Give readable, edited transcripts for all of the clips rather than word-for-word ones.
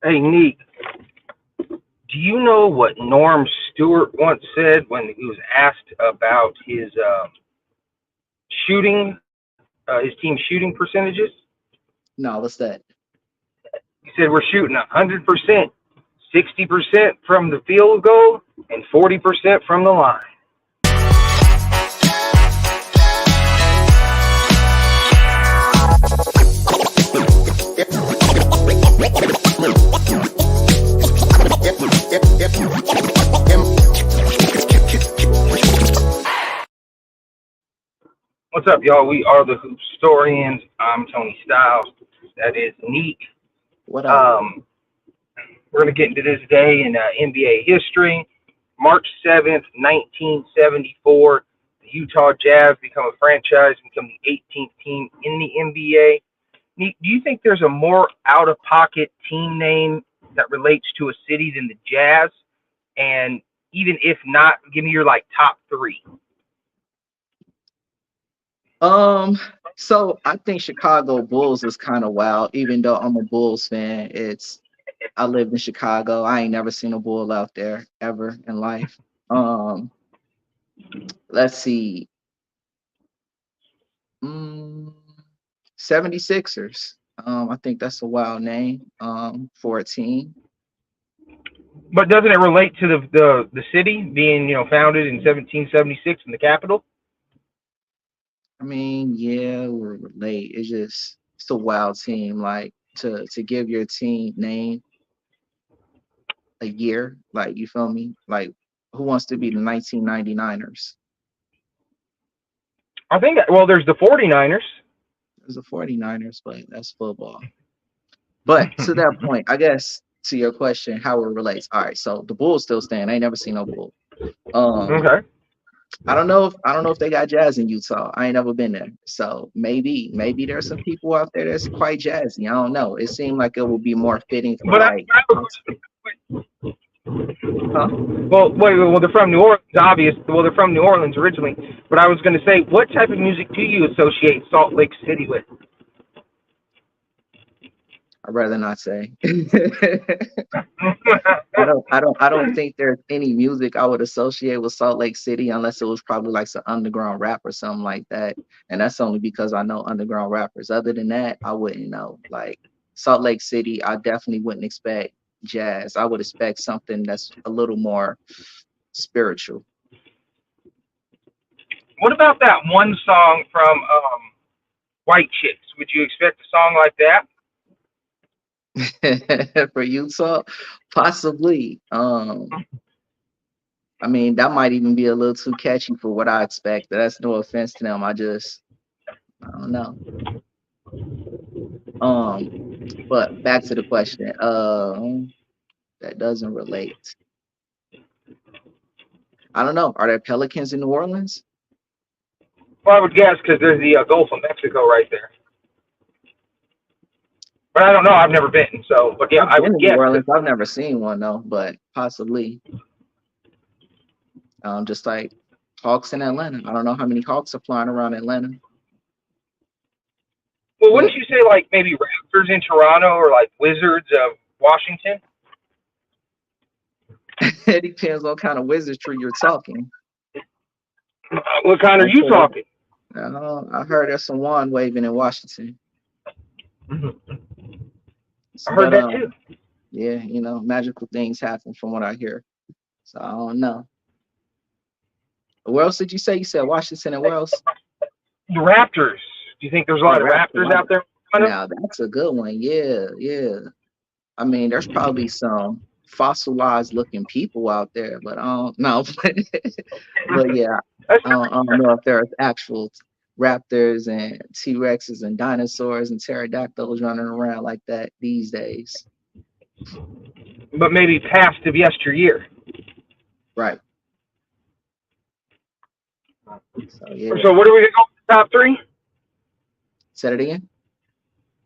Hey, Neat, do you know what Norm Stewart once said when he was asked about his shooting, his team shooting percentages? No, what's that? He said we're shooting 100%, 60% from the field goal, and 40% from the line. What's up, y'all? We are the HoopStorians. I'm Tony Styles. That is Neat. What up? We're going to get into this day in NBA history. March 7th, 1974, the Utah Jazz become a franchise, become the 18th team in the NBA. Do you think there's a more out-of-pocket team name that relates to a city than the Jazz? And even if not, give me your top three. So I think Chicago Bulls is kind of wild, even though I'm a Bulls fan. I lived in Chicago. I ain't never seen a Bull out there ever in life. Let's see. 76ers. I think that's a wild name for a team. But doesn't it relate to the city being founded in 1776 in the capital? I mean, yeah, we're late. It's a wild team. Like to give your team name a year, like you feel me? Like who wants to be the 1999ers? I think, well, there's the 49ers. There's the 49ers, but that's football. But to that point, I guess to your question, how it relates. All right, so the Bulls still stand. I ain't never seen no Bull. Okay. I don't know if they got jazz in Utah. I ain't never been there. So maybe there's some people out there that's quite jazzy. I don't know. It seemed like it would be more fitting for But like huh? well, wait, well, they're from New Orleans, obvious. Well, they're from New Orleans originally. But I was going to say, what type of music do you associate Salt Lake City with? I'd rather not say. I don't think there's any music I would associate with Salt Lake City unless it was probably like some underground rap or something like that. And that's only because I know underground rappers. Other than that, I wouldn't know. Like Salt Lake City, I definitely wouldn't expect jazz. I would expect something that's a little more spiritual. What about that one song from White Chicks? Would you expect a song like that? For Utah, possibly. I mean, that might even be a little too catchy for what I expect. That's no offense to them. I don't know. But back to the question. That doesn't relate. I don't know. Are there pelicans in New Orleans? Well, I would guess because there's the Gulf of Mexico right there. But I don't know. I've never been. So, but yeah, I've I been would to New guess. Orleans. I've never seen one though, but possibly. Just like hawks in Atlanta. I don't know how many hawks are flying around Atlanta. Well, wouldn't you say like maybe Raptors in Toronto or like Wizards of Washington? It depends on what kind of wizardry you're talking. What kind are you talking? I heard there's some wand waving in Washington. I heard that too. Yeah, magical things happen from what I hear. So I don't know. Where else did you say? You said Washington and where else? The Raptors. Do you think there's a lot of Raptors out there? Now that's a good one. Yeah, yeah. I mean, there's probably some fossilized looking people out there, but I don't know. But yeah, I don't know if there's actual raptors and T-Rexes and dinosaurs and pterodactyls running around like that these days. But maybe past of yesteryear. Right. So yeah. So what are we gonna go with the top three? Say it again.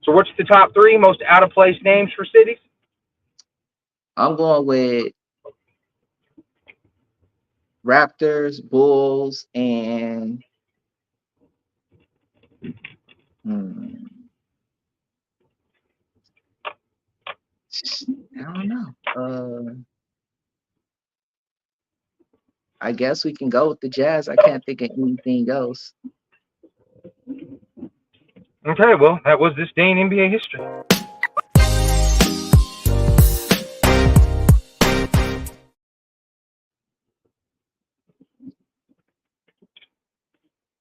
So what's the top three most out of place names for cities? I'm going with Raptors, Bulls, and I don't know. I guess we can go with the Jazz. I can't think of anything else. Okay, well, that was this day in NBA history.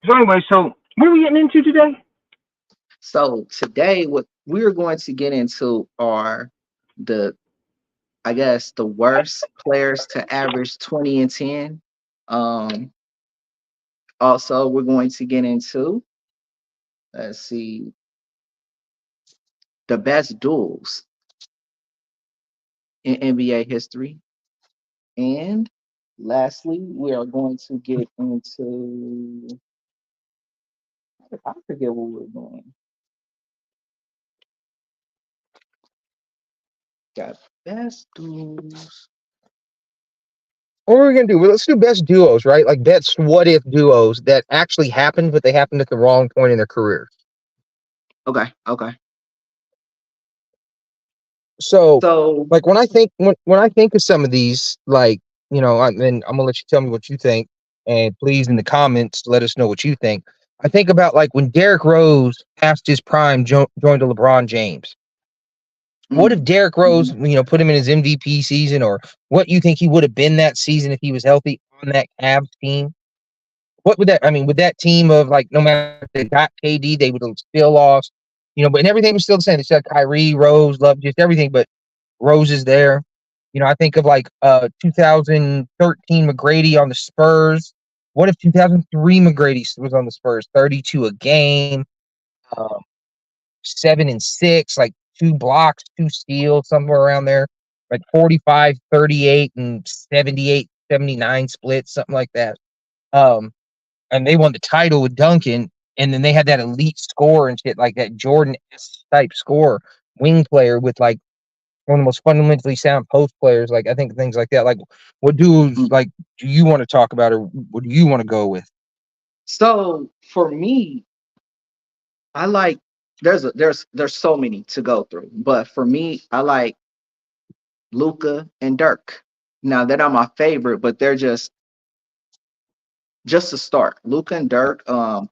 So anyway, so what are we getting into today? So today, what we're going to get into are the, I guess, the worst players to average 20 and 10. Um, Also, we're going to get into, let's see, the best duels in NBA history. And lastly, we are going to get into, I forget what we're doing. Got best duels. What are we gonna do? Well, let's do best duos, right? Like best what if duos that actually happened, but they happened at the wrong point in their career. Okay, okay. So, So, like when I think of some of these, like and I'm gonna let you tell me what you think, and please in the comments let us know what you think. I think about like when Derrick Rose past his prime joined the LeBron James. What if mm, Derrick Rose, mhm. put him in his MVP season, or what you think he would have been that season if he was healthy on that Cavs team? What would that? I mean, would that team of like no matter if they got KD, they would have still lost, but everything was still the same. They still had Kyrie, Rose, Love, just everything, but Rose is there. I think of like 2013 McGrady on the Spurs. What if 2003 McGrady was on the Spurs? 32 a game, um, 7 and 6, like 2 blocks, 2 steals, somewhere around there, like 45, 38, and 78, 79 splits, something like that. Um, and they won the title with Duncan, and then they had that elite score and shit, like that Jordan type score, wing player with like one of the most fundamentally sound post players. Like I think things like that. Like what dudes Mm. like do you want to talk about, or what do you want to go with? So for me, I like there's so many to go through, but for me, I like Luca and Dirk. Now they're not my favorite, but they're just to start. Luca and Dirk,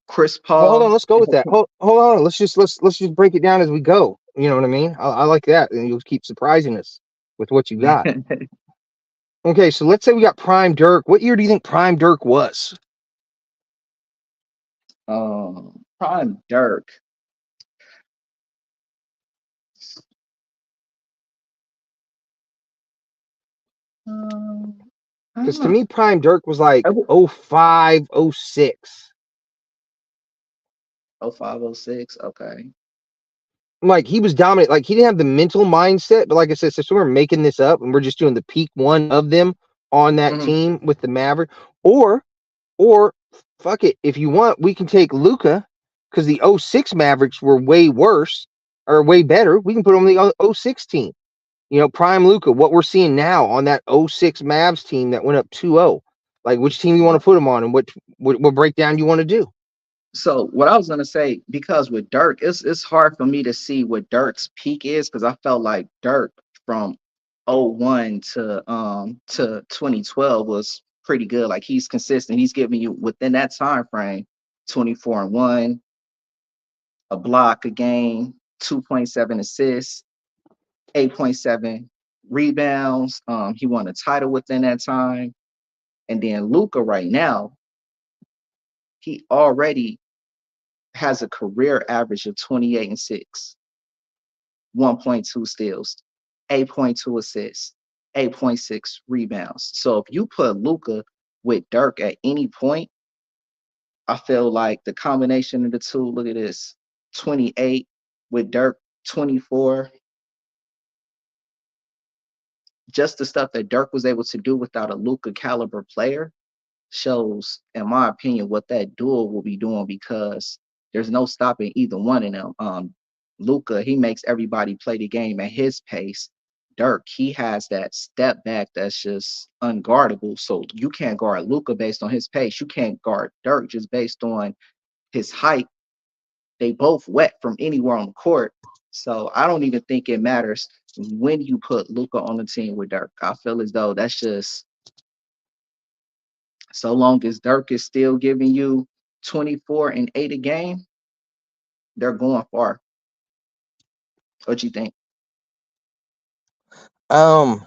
Chris Well, hold on, Paul. let's go with that. Hold on, let's just break it down as we go. You know what I mean? I like that, and you'll keep surprising us with what you got. Okay, so let's say we got Prime Dirk. What year do you think Prime Dirk was? Prime Dirk. Um, I don't Because to know. me, Prime Dirk was like I would- 05, 06. 05, 06. Okay. Like he was dominant. Like he didn't have the mental mindset, but like I said, so we're making this up and we're just doing the peak one of them on that Mhm. team with the Maverick. Or fuck it, if you want, we can take Luca because the '06 Mavericks were way worse or way better. We can put them on the '06 team. Prime Luca, what we're seeing now on that '06 Mavs team that went up 2-0. Like which team you want to put them on, and what breakdown you want to do. So what I was gonna say, because with Dirk, it's hard for me to see what Dirk's peak is because I felt like Dirk from '01 to 2012 was pretty good. Like he's consistent. He's giving you within that time frame 24 and 1, a block a game, 2.7 assists, 8.7 rebounds. He won a title within that time. And then Luca right now, he already has a career average of 28 and 6, 1.2 steals, 8.2 assists, 8.6 rebounds. So if you put Luca with Dirk at any point, I feel like the combination of the two, look at this, 28 with Dirk, 24, just the stuff that Dirk was able to do without a Luca caliber player shows, in my opinion, what that duo will be doing because there's no stopping either one of them. Luca, he makes everybody play the game at his pace. Dirk, he has that step back that's just unguardable. So you can't guard Luca based on his pace. You can't guard Dirk just based on his height. They both wet from anywhere on the court. So I don't even think it matters when you put Luca on the team with Dirk. I feel as though that's just so long as Dirk is still giving you 24 and 8 a game, they're going far. What you think? Um,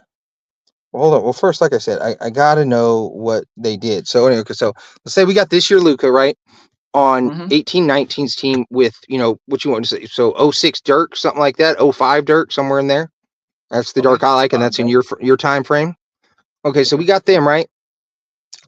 Hold on. Well, first, like I said, I gotta know what they did. So anyway, so let's say we got this year Luca, right? On Hmm. 18-19's team with, what you want to say. So 06 Dirk, something like that. 05 Dirk, somewhere in there. That's the Okay. Dirk I like, and that's in Bet. your time frame. Okay, so Okay. we got them, right?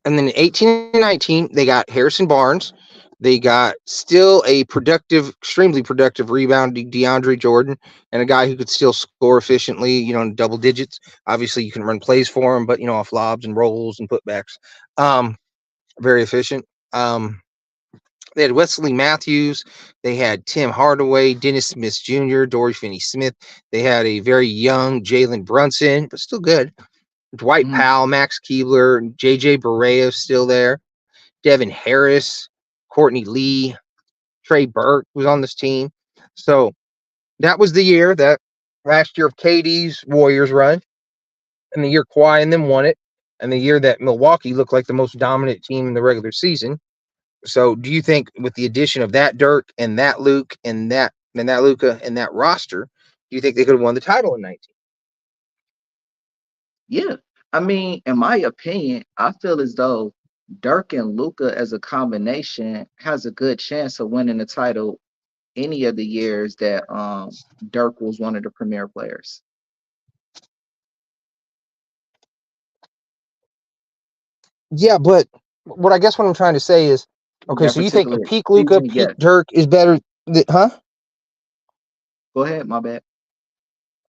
And then 18-19, they got Harrison Barnes. They got still a productive, extremely productive rebounding DeAndre Jordan, and a guy who could still score efficiently, in double digits. Obviously, you can run plays for him, but off lobs and rolls and putbacks, very efficient. They had Wesley Matthews. They had Tim Hardaway, Dennis Smith Jr., Dory Finney-Smith. They had a very young Jalen Brunson, but still good. Dwight Hmm. Powell, Max Keebler, JJ Barea still there. Devin Harris, Courtney Lee, Trey Burke was on this team. So that was the year that last year of KD's Warriors run, and the year Kawhi and them won it, and the year that Milwaukee looked like the most dominant team in the regular season. So do you think with the addition of that Dirk and that Luke and that Luca and that roster, do you think they could have won the title in 19? Yeah. I mean, in my opinion, I feel as though Dirk and Luca as a combination has a good chance of winning the title any of the years that Dirk was one of the premier players. Yeah, but what I'm trying to say is, okay, That so you think a particular peak Luca, season, peak yes. Dirk is better huh? Go ahead, my bad.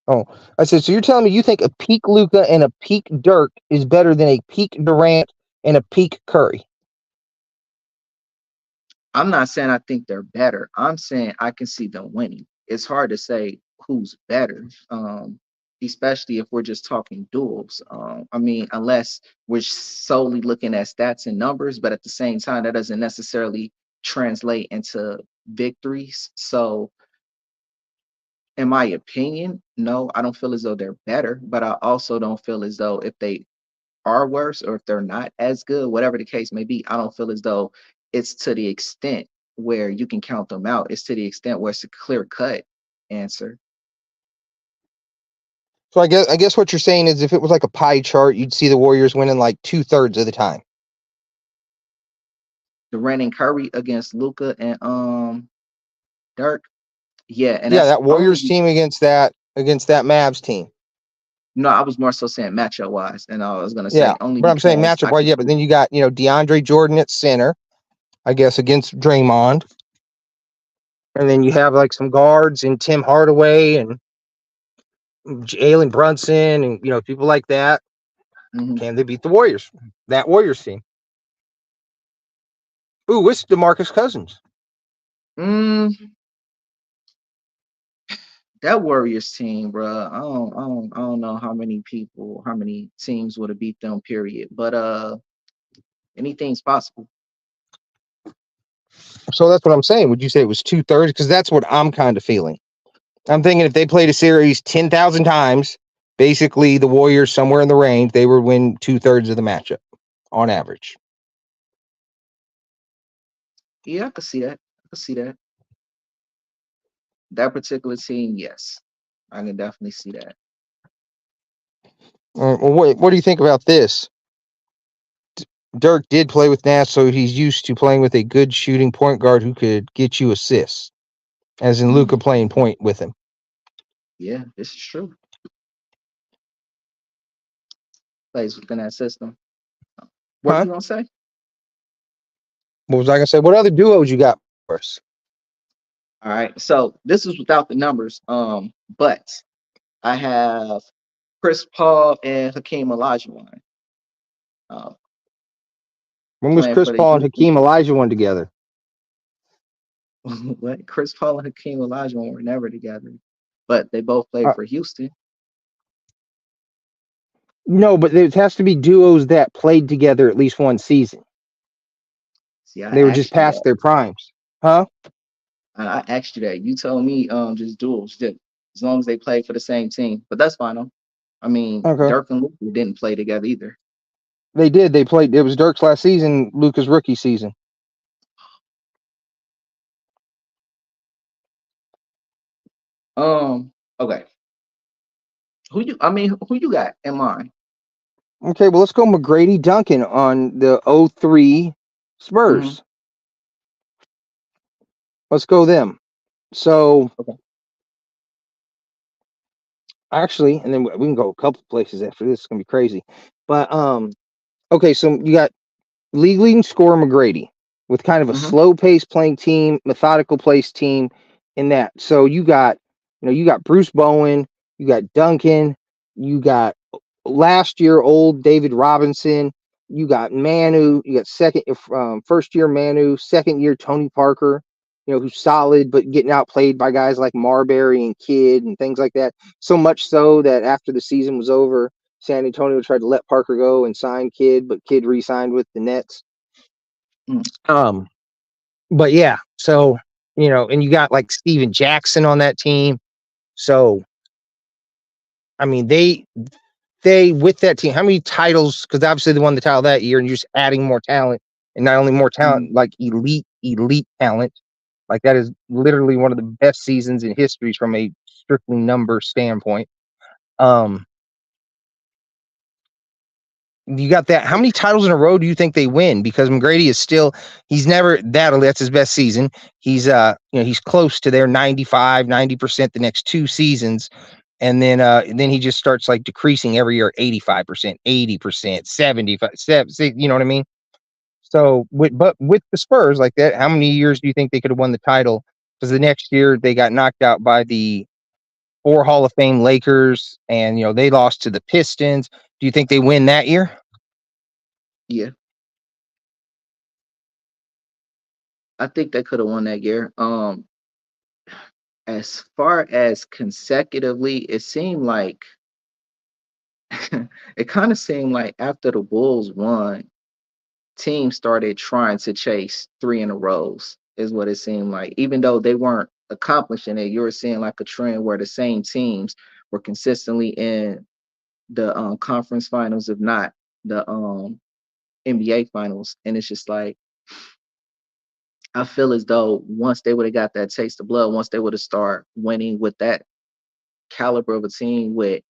Oh, I said, so you're telling me you think a peak Luca and a peak Dirk is better than a peak Durant and a peak Curry? I'm not saying I think they're better. I'm saying I can see them winning. It's hard to say who's better, especially if we're just talking duels. I mean, unless we're solely looking at stats and numbers, but at the same time, that doesn't necessarily translate into victories. So, in my opinion, no, I don't feel as though they're better, but I also don't feel as though if they are worse or if they're not as good, whatever the case may be, I don't feel as though it's to the extent where you can count them out. It's to the extent where it's a clear cut answer. So I guess what you're saying is if it was like a pie chart, you'd see the Warriors winning like 2/3 of the time. Durant and Curry against Luca and Dirk. Yeah, and Yeah, that's that only Warriors team against that Mavs team. no, I was more so saying matchup wise, and I was gonna Yeah, say only but I'm saying because matchup I wise, can yeah. But see then you got DeAndre Jordan at center, I guess, against Draymond, and then you have like some guards and Tim Hardaway and Jalen Brunson and people like that. mhm. Can they beat the Warriors? That Warriors team. Ooh, it's DeMarcus Cousins. mm, that Warriors team, bro. I don't know how many people, how many teams would have beat them. Period. But anything's possible. So that's what I'm saying. Would you say it was 2/3? Because that's what I'm kind of feeling. I'm thinking if they played a series 10,000 times, basically the Warriors somewhere in the range, they would win 2/3 of the matchup on average. Yeah, I could see that. I could see that. That particular team, yes, I can definitely see that. Well, what do you think about this? Dirk did play with Nash, so he's used to playing with a good shooting point guard who could get you assists, as in Mm, Luca playing point with him. yeah, this is true. Plays within that system. What Huh? you gonna say? What was I going to say? What other duos you got for us? All right. So this is without the numbers. But I have Chris Paul and Hakeem Olajuwon uh, When was playing Chris for the Paul and Houston. Hakeem Olajuwon together? What? Chris Paul and Hakeem Olajuwon were never together, but they both played Uh, for Houston. no, but there has to be duos that played together at least one season. See, I They were just asked you that. past their primes. Huh? I asked you that. You told me just duels. as long as they play for the same team. But that's fine. Though. I mean, Okay. Dirk and Luka didn't play together either. They did. They played. It was Dirk's last season, Luka's rookie season. Okay. Who you got in mind? Okay, well, let's go McGrady Duncan on the 03 Mm-hmm. Spurs. Let's go them. So Okay. actually, and then we can go a couple places after this. It's gonna be crazy. But okay, so you got league leading scorer McGrady with kind of a Mm-hmm. slow pace playing team, methodical pace team in that. So you got Bruce Bowen, you got Duncan, you got last year old David Robinson, you got Manu, you got first year Manu, second year Tony Parker, who's solid but getting outplayed by guys like Marbury and Kidd and things like that. So much so that after the season was over, San Antonio tried to let Parker go and sign Kidd, but Kidd re-signed with the Nets. Mm. Um, but yeah, so and you got like Steven Jackson on that team. So I mean, they with that team, how many titles? Because obviously they won the title that year, and you're just adding more talent, and not only more Mm. talent, like elite talent. Like that is literally one of the best seasons in history from a strictly number standpoint. Um, you got that. How many titles in a row do you think they win? Because McGrady is still, he's never that's his best season. He's he's close to their 90% the next two seasons. And then he just starts like decreasing every year, 85%, 80%, 75, you know what I mean? So but with the Spurs like that, how many years do you think they could have won the title? Because the next year they got knocked out by the four Hall of Fame Lakers, and they lost to the Pistons. Do you think they win that year? Yeah, I think they could have won that year. As far as consecutively, it seemed like it kind of seemed like after the Bulls won, teams started trying to chase three in a rows, is what it seemed like. Even though they weren't accomplishing it, you were seeing like a trend where the same teams were consistently in the conference finals, if not the NBA finals. And it's just like I feel as though once they would have got that taste of blood, once they would have started winning with that caliber of a team with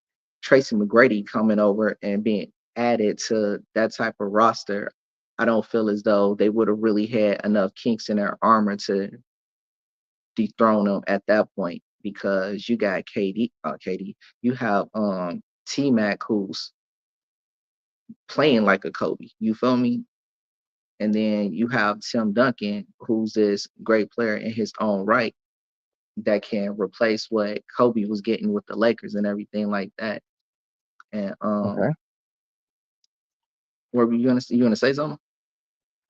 Tracy McGrady coming over and being added to that type of roster, I don't feel as though they would have really had enough kinks in their armor to dethrone them at that point because you got KD, you have T Mac who's playing like a Kobe. You feel me? And then you have Tim Duncan, who's this great player in his own right that can replace what Kobe was getting with the Lakers and everything like that. And Okay. what were you gonna say something?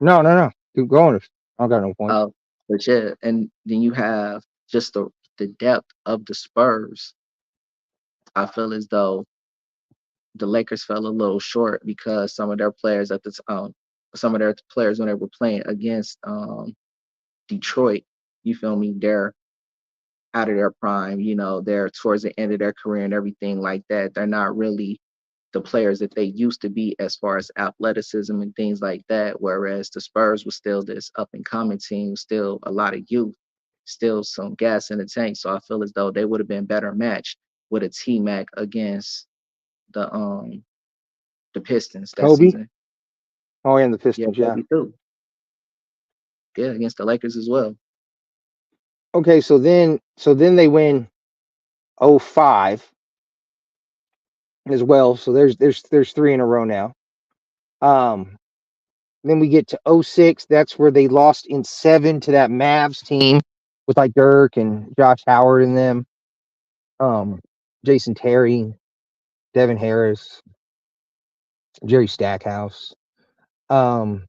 No. Keep going. I got no point. But yeah, and then you have just the depth of the Spurs. I feel as though the Lakers fell a little short because some of their players some of their players when they were playing against Detroit, you feel me, they're out of their prime, they're towards the end of their career and everything like that. They're not really the players that they used to be as far as athleticism and things like that. Whereas the Spurs was still this up and coming team, still a lot of youth, still some gas in the tank. So I feel as though they would have been better matched with a T Mac against the Pistons that Kobe. season. Oh, and the Yeah, Pistons. Yeah. Kobe too. Yeah, against the Lakers as well. Okay. So then they win 05 as well. So there's three in a row now. Um, then we get to 06. That's where they lost in 7 to that Mavs team with like Dirk and Josh Howard in them. Jason Terry, Devin Harris, Jerry Stackhouse, um,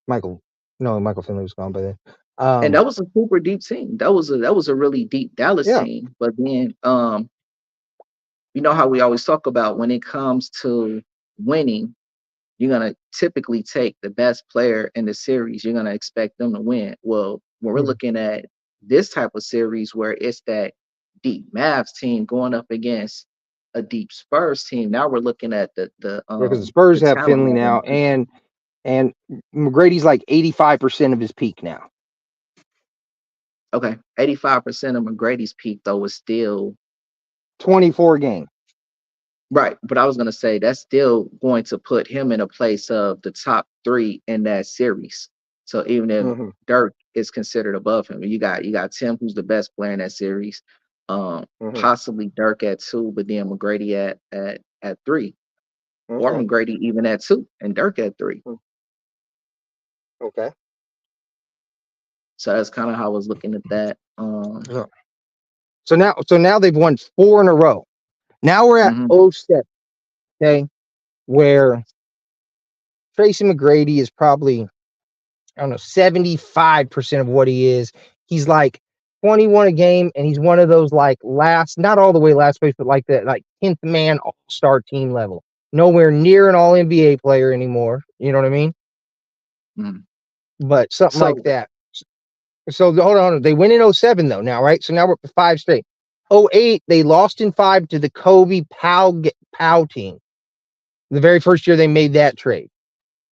Michael. No, Michael Finley was gone by then. And that was a super deep team. That was a really deep Dallas Yeah. team. But then you know how we always talk about when it comes to winning, you're gonna typically take the best player in the series. You're gonna expect them to win. Well, when we're Mhm. looking at this type of series where it's that deep Mavs team going up against a deep Spurs team. Now we're looking at Because the Spurs the have talent Finley level. now, and McGrady's like 85% of his peak now. Okay, 85% of McGrady's peak though was still 24 games. right, but I was gonna say that's still going to put him in a place of the top 3 in that series. So even if Mm-hmm. Dirk is considered above him, you got Tim, who's the best player in that series, Mm-hmm. possibly Dirk at 2, but then McGrady at 3, or Okay. McGrady even at 2 and Dirk at 3. Okay. So that's kind of how I was looking at that. Yeah. So now they've won 4 in a row. Now we're at Mhm. 07, okay, where Tracy McGrady is probably, I don't know, 75% of what he is. He's like 21 a game, and he's one of those like last, not all the way last place, but like the like 10th man all-star team level. Nowhere near an all NBA player anymore. You know what I mean? Mhm. But something like So that. So hold on. They win in 07 though now, right? So now we're up to 5 straight. 08, they lost in 5 to the Kobe Powell team. The very first year they made that trade.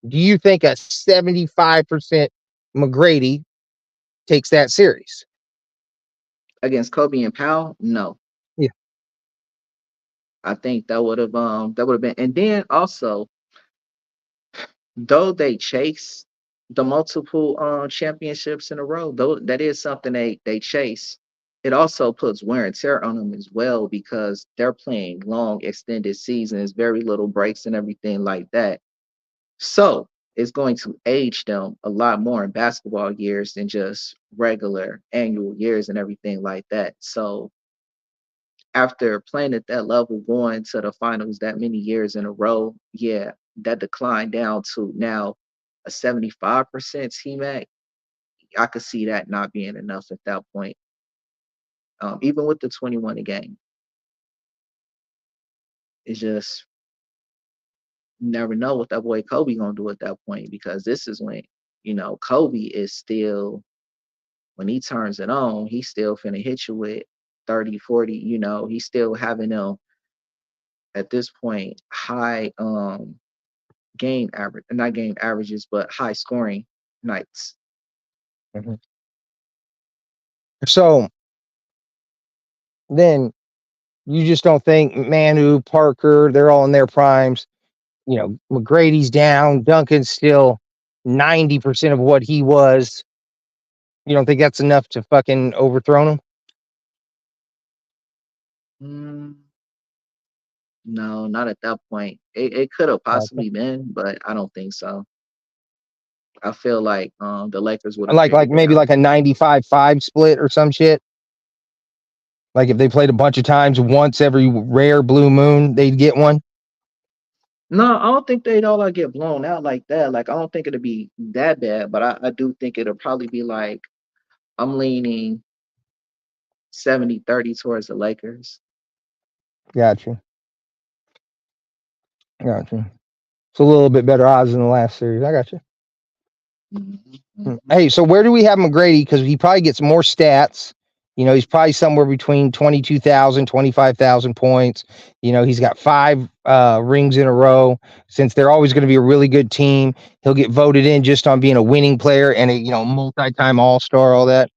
Do you think a 75% McGrady takes that series? against Kobe and Powell, no. Yeah. I think that would have been, and then also, though they chase the multiple championships in a row, though that is something they chase, it also puts wear and tear on them as well because they're playing long extended seasons, very little breaks and everything like that. So it's going to age them a lot more in basketball years than just regular annual years and everything like that. So after playing at that level, going to the finals that many years in a row, yeah, that declined down to now a 75% T-Mac. I could see that not being enough at that point. Even with the 21 a game, it's just you never know what that boy Kobe gonna do at that point because this is when Kobe is still when he turns it on, he's still finna hit you with 30, 40. He's still having them at this point high game average, not game averages, but high scoring nights. Mhm. So then you just don't think Manu, Parker, they're all in their primes. McGrady's down. Duncan's still 90% of what he was. You don't think that's enough to fucking overthrow him? Mm, no, not at that point. It could have possibly been, but I don't think so. I feel like the Lakers would have Like figured it maybe out. like a 95-5 split or some shit. Like if they played a bunch of times, once every rare blue moon, they'd get one. No, I don't think they'd all get blown out like that. Like I don't think it'd be that bad, but I do think it'll probably be like I'm leaning 70-30 towards the Lakers. Gotcha. It's a little bit better odds than the last series. I got you. Mhm, mhm. Hey, so where do we have McGrady? Because he probably gets more stats. He's probably somewhere between 22,000, 25,000 points. He's got 5 rings in a row. Since they're always going to be a really good team, he'll get voted in just on being a winning player and a multi-time All-Star, all that.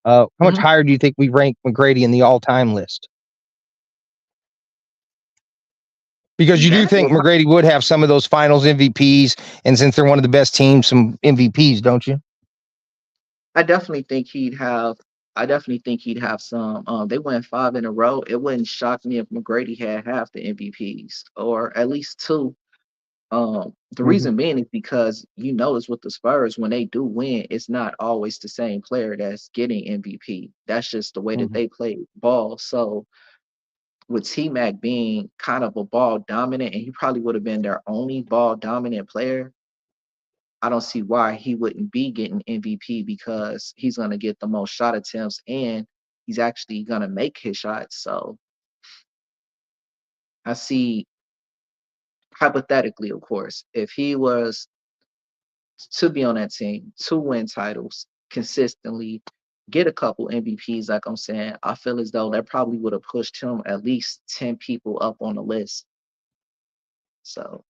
How much higher do you think we rank McGrady in the all-time list? Because you do That think McGrady would have some of those finals MVPs, and since they're one of the best teams, some MVPs, don't you? I definitely think he'd have. I definitely think he'd have some. They went 5 in a row. It wouldn't shock me if McGrady had half the MVPs or at least 2. The Mm-hmm. reason being is because you notice with the Spurs when they do win, it's not always the same player that's getting MVP. That's just the way that Mm-hmm. they play ball. So with T Mac being kind of a ball dominant, and he probably would have been their only ball dominant player, I don't see why he wouldn't be getting MVP because he's going to get the most shot attempts and he's actually going to make his shots. So I see, hypothetically, of course, if he was to be on that team, to win titles consistently, get a couple MVPs, like I'm saying, I feel as though that probably would have pushed him at least 10 people up on the list. So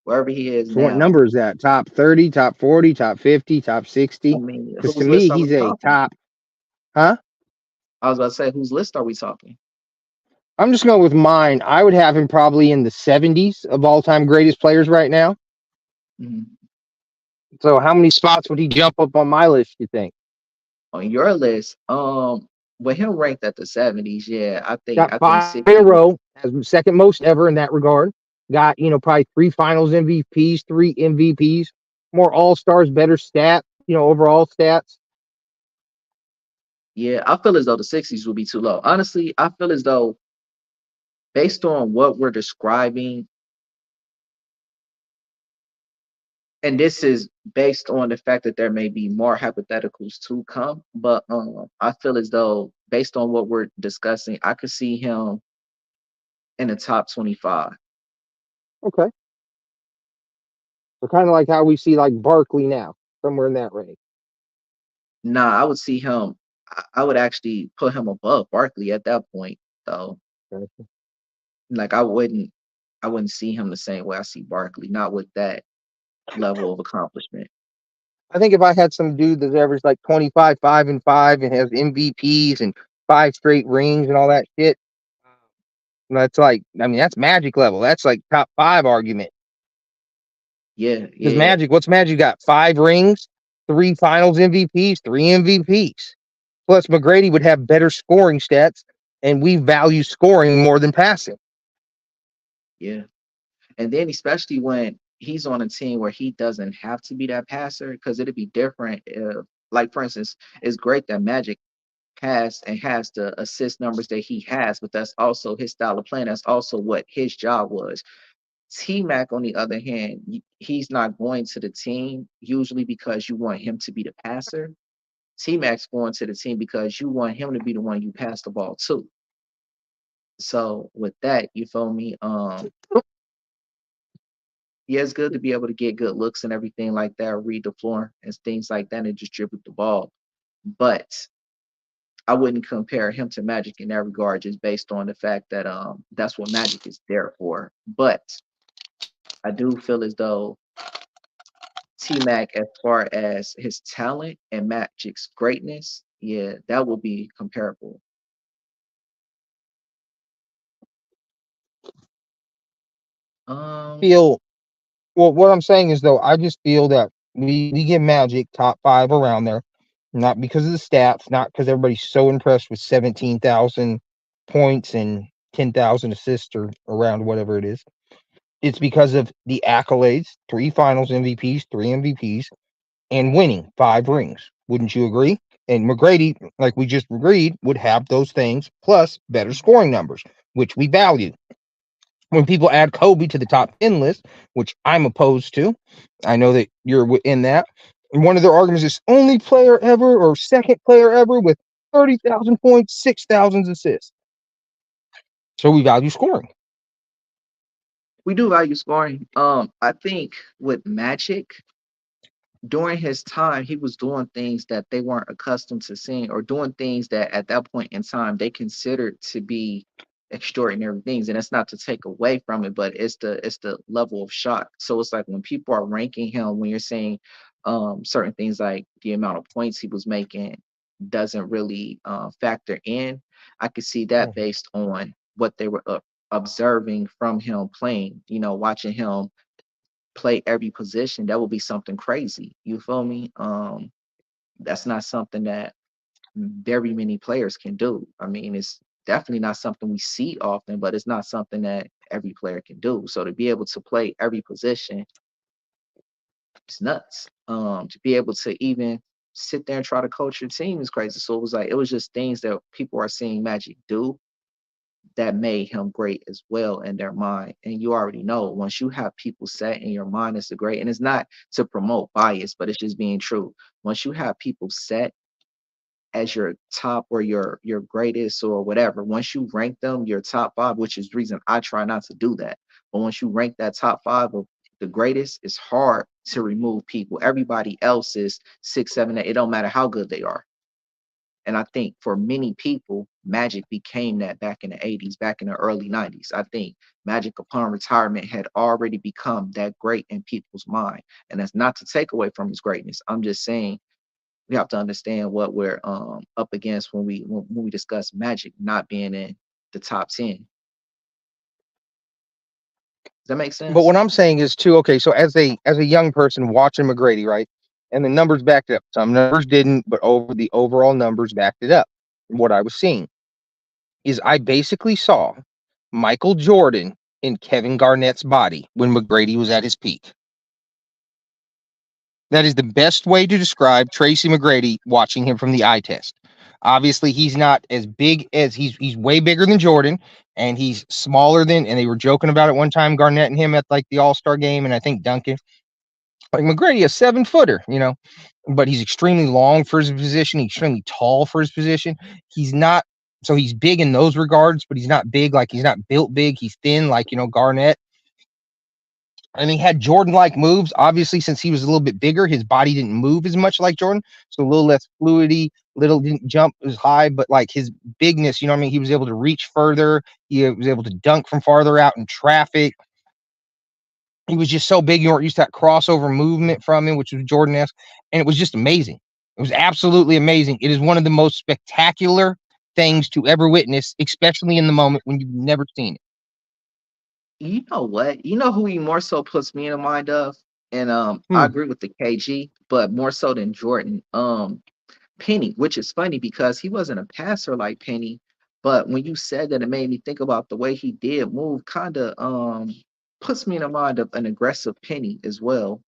wherever he is So what now, number is that? Top 30, top 40, top 50, top I 60? mean, Because to whose me, list are we he's a talking? top, huh? I was about to say, whose list are we talking? I'm just going with mine. I would have him probably in the 70s of all time greatest players right now. Mhm. So how many spots would he jump up on my list, you think? On your list, with him ranked at the 70s, yeah, Got I think five in a 60 would. row, as second most ever in that regard. Got, probably three finals MVPs, three MVPs, more all stars, better stats, overall stats. Yeah, I feel as though the 60s would be too low. Honestly, I feel as though based on what we're describing, and this is based on the fact that there may be more hypotheticals to come, but I feel as though based on what we're discussing, I could see him in the top 25. Okay. So kind of like how we see like Barkley now, somewhere in that range. Nah, I would see him. I would actually put him above Barkley at that point, though. Okay. Like I wouldn't see him the same way I see Barkley, not with that level of accomplishment. I think if I had some dude that's averaged like 25, 5 and 5 and has MVPs and five straight rings and all that shit, that's like, I mean, that's Magic level. That's like top five argument. Yeah, Because yeah, Magic, what's Magic got? Five rings, three finals MVPs, three MVPs. Plus, McGrady would have better scoring stats, and we value scoring more than passing. yeah. And then especially when he's on a team where he doesn't have to be that passer, because it'd be different if, like for instance, it's great that Magic has and has the assist numbers that he has, but that's also his style of playing. That's also what his job was. T Mac, on the other hand, he's not going to the team usually because you want him to be the passer. T Mac's going to the team because you want him to be the one you pass the ball to. So with that, you feel me? Yeah, it's good to be able to get good looks and everything like that, read the floor and things like that, and just dribble the ball. But I wouldn't compare him to Magic in that regard, just based on the fact that that's what Magic is there for. But I do feel as though T Mac, as far as his talent and Magic's greatness, yeah, that will be comparable. Um, Feel Well, what I'm saying is though, I just feel that we get Magic top five around there, not because of the stats, not because everybody's so impressed with 17,000 points and 10,000 assists or around whatever it is. It's because of the accolades, three Finals MVPs, three MVPs, and winning five rings. Wouldn't you agree? And McGrady, like we just agreed, would have those things plus better scoring numbers, which we value. When people add Kobe to the top 10 list, which I'm opposed to, I know that you're in that. And one of their arguments is only player ever or second player ever with 30,000 points, 6,000 assists. So we value scoring. we do value scoring. I think with Magic, during his time, he was doing things that they weren't accustomed to seeing, or doing things that at that point in time they considered to be extraordinary things. And it's not to take away from it, but it's the level of shock. So it's like when people are ranking him, when you're saying certain things like the amount of points he was making doesn't really factor in, I could see that based on what they were observing from him playing, watching him play every position. That would be something crazy. You feel me? That's not something that very many players can do. I mean, it's definitely not something we see often, but it's not something that every player can do. So to be able to play every position, it's nuts. To be able to even sit there and try to coach your team is crazy. So it was just things that people are seeing Magic do that made him great as well in their mind. And you already know, once you have people set in your mind as a great, and it's not to promote bias, but it's just being true. Once you have people set as your top or your greatest or whatever, once you rank them your top five, which is the reason I try not to do that. But once you rank that top five of the greatest, it's hard to remove people. Everybody else is 6, 7, 8. It don't matter how good they are. And I think for many people, Magic became that back in the 80s, back in the early 90s. I think Magic upon retirement had already become that great in people's mind. And that's not to take away from his greatness. I'm just saying we have to understand what we're up against when we discuss Magic not being in the top 10. Does that make But sense? what I'm saying is too, okay, so as a young person watching McGrady, right? And the numbers backed it up. Some numbers didn't, but over the overall numbers backed it up. What I was seeing is I basically saw Michael Jordan in Kevin Garnett's body when McGrady was at his peak. That is the best way to describe Tracy McGrady watching him from the eye test. Obviously, he's not as big as he's way bigger than Jordan, and he's smaller than. And they were joking about it one time, Garnett and him at like the All-Star game, and I think Duncan, like McGrady, a 7-footer, but he's extremely long for his position. He's extremely tall for his position. He's not. So he's big in those regards, but he's not big, like he's not built big. He's thin, like Garnett. And he had Jordan-like moves. Obviously, since he was a little bit bigger, his body didn't move as much like Jordan, so a little less fluidity. Little didn't jump as high, but like his bigness, you know what I mean? He was able to reach further. He was able to dunk from farther out in traffic. He was just so big. You weren't used to that crossover movement from him, which was Jordan-esque, and it was just amazing. It was absolutely amazing. It is one of the most spectacular things to ever witness, especially in the moment when you've never seen it. You know what? You know who he more so puts me in the mind of? And I Hmm. agree with the KG, but more so than Jordan. Penny, which is funny because he wasn't a passer like Penny, but when you said that, it made me think about the way he did move, kind of puts me in the mind of an aggressive Penny as well,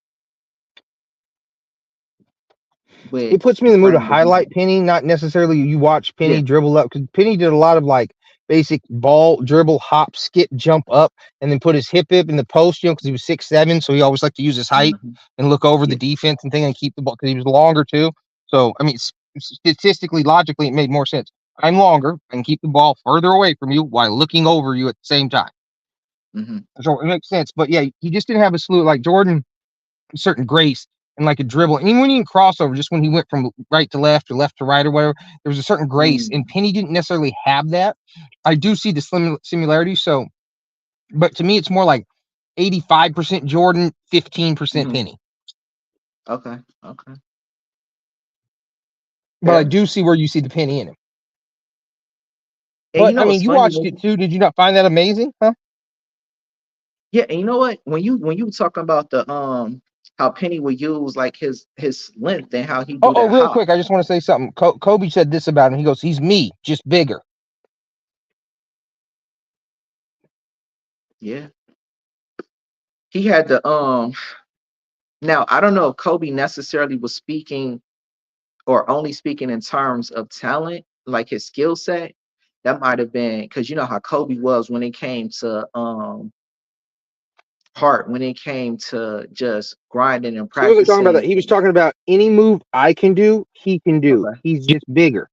with It puts me the in the mood to frame that he highlight had. Penny, not necessarily you watch Yeah. Penny dribble up, because Penny did a lot of like basic ball dribble, hop, skip, jump up, and then put his hip in the post, because he was 6'7", so he always liked to use his height Mhm. and look over the Yeah. defense and thing and keep the ball because he was longer too. So I mean, statistically, logically, it made more sense. I'm longer and keep the ball further away from you while looking over you at the same time. Hmm. So it makes sense. But yeah, he just didn't have a slew like Jordan, a certain grace and like a dribble. And even when he didn't crossover, just when he went from right to left or left to right or whatever, there was a certain grace. And Mm. Penny didn't necessarily have that. I do see the similarity. So, but to me, it's more like 85% Jordan, 15% Hmm. Penny. Okay. Okay. But I Fair. do see where you see the Penny in him. And you But I know mean, what's you funny? watched it too. Did you not find that amazing? Huh? Yeah, and you know what? When you were talking about the how Penny would use like his length and how he Oh, do oh, that real hop. quick. I just want to say something. Kobe said this about him. He goes, he's me, just bigger. Yeah. He had the now I don't know if Kobe necessarily was speaking or only speaking in terms of talent, like his skill set. That might have been because you know how Kobe was when it came to heart, when it came to just grinding and He wasn't talking about that. practicing. He was talking about any move I can do, he can do. Okay. He's just bigger.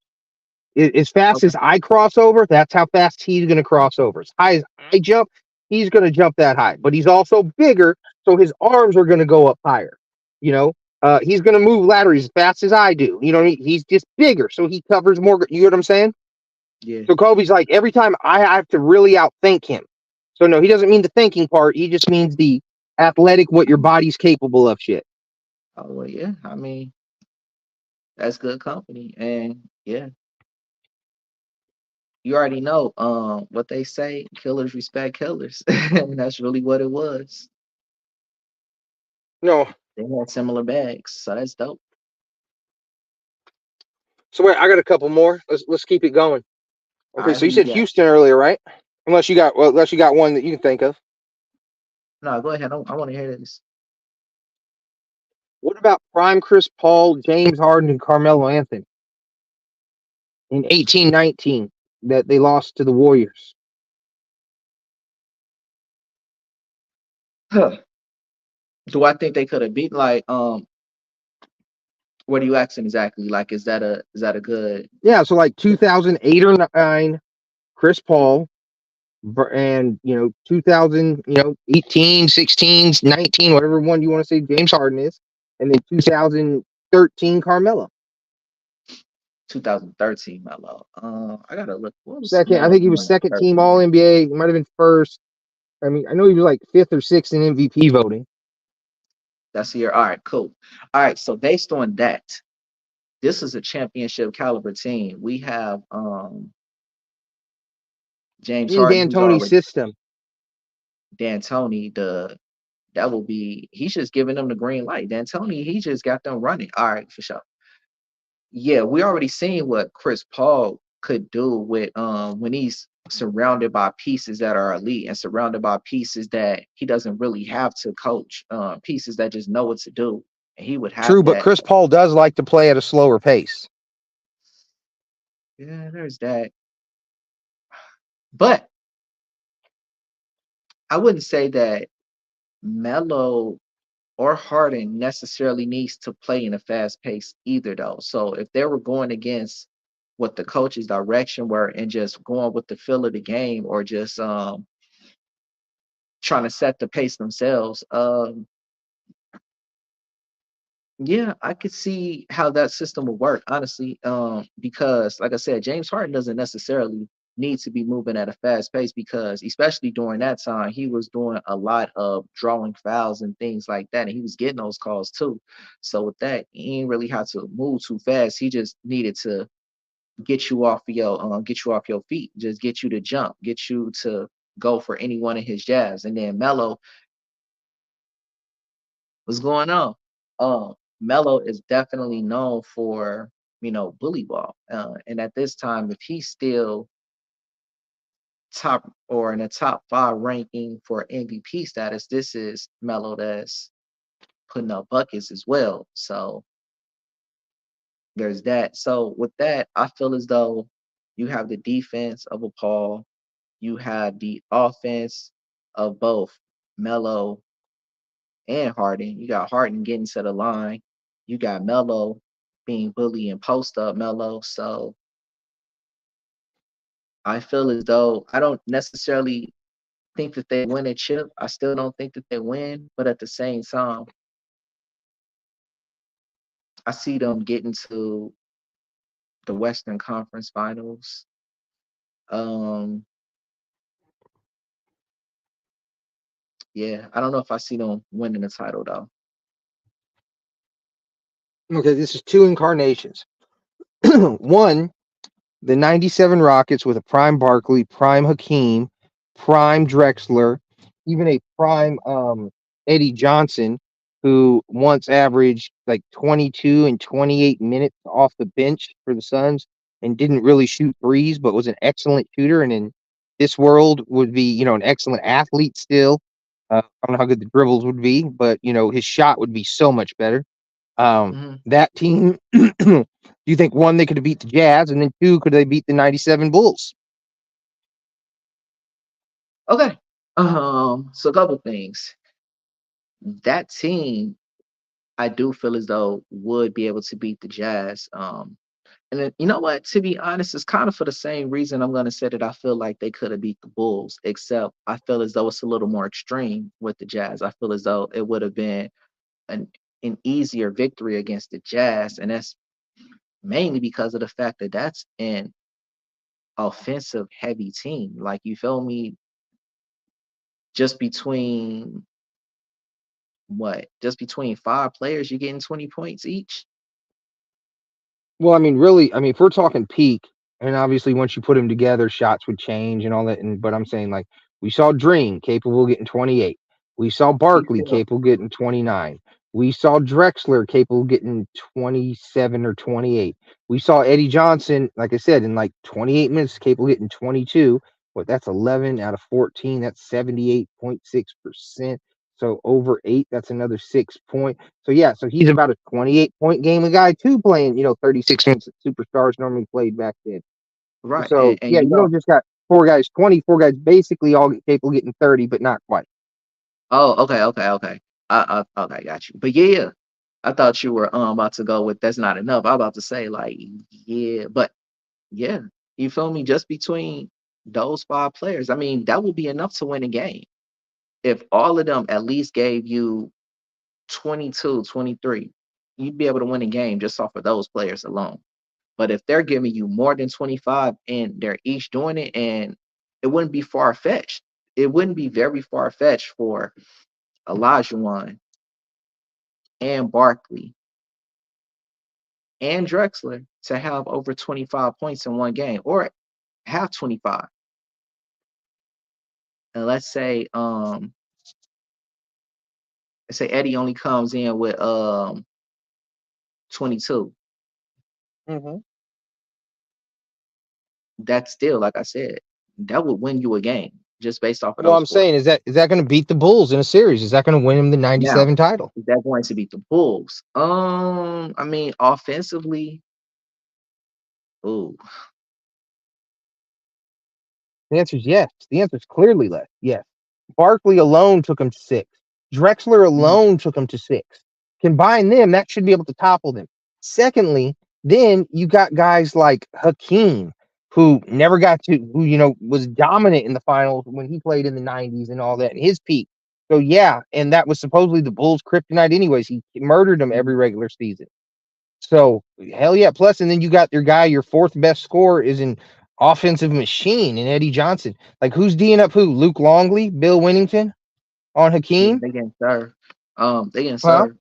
As fast Okay. as I cross over, that's how fast he's going to cross over. As high as I jump, he's going to jump that high. But he's also bigger, so his arms are going to go up higher. You know, he's going to move laterally as fast as I do. You know, he's just bigger, so he covers more. You know what I'm saying? Yeah. So Kobe's like, every time I have to really outthink him. So no, he doesn't mean the thinking part. He just means the athletic, what your body's capable of shit. Oh well, yeah. I mean, that's good company. And yeah, you already know what they say, killers respect killers. And that's really what it was. No. They had similar bags, so that's dope. So wait, I got a couple more. Let's keep it going. All Okay, right, so who you you said got? Houston earlier, right? Unless you got one that you can think of. No, go ahead. I want to hear this. What about prime Chris Paul, James Harden, and Carmelo Anthony in 1819 that they lost to the Warriors? Huh. Do I think they could have beat what are you asking exactly? Like is that a good Yeah, so like 2008 or 9, Chris Paul, and 2000, 18, 16, 19, whatever one you want to say James Harden is, and then 2013 Carmelo. 2013 Melo. I gotta look. What was Second, I Melo think he was doing in second team 13? All NBA. He might have been first. I mean, I know he was like fifth or sixth in MVP voting. That's the year. All right, cool. All right, so based on that, this is a championship caliber team. We have James In Harden, who's D'Antoni's already system. D'Antoni. That will be he's just giving them the green light. D'Antoni, he just got them running. All right, for sure. Yeah, we already seen what Chris Paul could do with when he's surrounded by pieces that are elite and surrounded by pieces that he doesn't really have to coach, pieces that just know what to do. And he would have True, but that. Chris Paul does like to play at a slower pace. Yeah, there's that. But I wouldn't say that Melo or Harden necessarily needs to play in a fast pace either, though. So if they were going against what the coach's direction were and just going with the feel of the game or just trying to set the pace themselves, yeah, I could see how that system would work, honestly. Because like I said, James Harden doesn't necessarily need to be moving at a fast pace because especially during that time, he was doing a lot of drawing fouls and things like that. And he was getting those calls too. So with that, he didn't really have to move too fast. He just needed to get you off your feet, just get you to jump, get you to go for any one of his jabs. And then Melo, what's going on? Melo is definitely known for, bully ball. And at this time, if he's still top or in the top 5 ranking for MVP status, this is Melo that's putting up buckets as well. So there's that. So with that, I feel as though you have the defense of a Paul, you have the offense of both Melo and Harden. You got Harden getting to the line. You got Melo being bully and post up Melo. So I feel as though I don't necessarily think that they win a chip. I still don't think that they win, but at the same time, I see them getting to the Western Conference Finals. Um, yeah, I don't know if I see them winning the title though. Okay, this is two incarnations. One, the 97 Rockets with a prime Barkley, prime Hakeem, prime Drexler, even a prime Eddie Johnson, who once averaged like 22 and 28 minutes off the bench for the Suns and didn't really shoot threes, but was an excellent shooter. And in this world would be, an excellent athlete still. I don't know how good the dribbles would be, but, his shot would be so much better. Mhm. That team, do you think one, they could have beat the Jazz, and then two, could they beat the 97 Bulls? Okay. So a couple things. That team, I do feel as though would be able to beat the Jazz. And then, you know what? To be honest, it's kind of for the same reason I'm going to say that I feel like they could have beat the Bulls, except I feel as though it's a little more extreme with the Jazz. I feel as though it would have been an an easier victory against the Jazz, and that's mainly because of the fact that that's an offensive heavy team. Like you feel me? Just between what? Just between 5 players, you're getting 20 points each. Well, I mean, really, I mean, if we're talking peak, and obviously once you put them together, shots would change and all that. But I'm saying, like, we saw Dream capable of getting 28. We saw You Barkley feel capable of getting 29. We saw Drexler capable of getting 27 or 28. We saw Eddie Johnson, like I said, in like 28 minutes, capable of getting 22. What, that's 11 out of 14. That's 78.6%. So over 8, that's another 6 point. So yeah, so he's about a 28-point game a guy too, playing 36 minutes that superstars normally played back then. right, So and yeah, you you know. don't just got 4 guys 20, 4 guys basically all capable of getting 30, but not quite. Oh, okay, okay, okay. Okay, got you. But yeah, I thought you were about to go with that's not enough. I'm about to say like yeah, but yeah, you feel me? Just between those 5 players, I mean, that would be enough to win a game. If all of them at least gave you 22, 23, you'd be able to win a game just off of those players alone. But if they're giving you more than 25 and they're each doing it, and it wouldn't be far fetched. It wouldn't be very far fetched for Olajuwon and Barkley and Drexler to have over 25 points in one game or have 25. And let's say Eddie only comes in with 22. Mm-hmm. That's still, like I said, that would win you a game just based off of Well, those I'm scores. saying is that going to beat the Bulls in a series? Is that going to win him the Now, '97 title? is that going to beat the Bulls? I mean, offensively, ooh, The answer is yes. The answer is clearly yes. Barkley alone took him to 6. Drexler mhm, alone took him to 6. Combine them, that should be able to topple them. Secondly, then you got guys like Hakeem, who never got to, who, was dominant in the finals when he played in the '90s and all that, in his peak. So, yeah, and that was supposedly the Bulls' kryptonite, anyways. He murdered them mhm. every regular season. So hell yeah. Plus, and then you got your guy, your fourth best scorer is an offensive machine in Eddie Johnson. Like who's D'ing up who? Luke Longley, Bill Winnington on Yeah, Hakeem? they getting served. They getting Huh? served.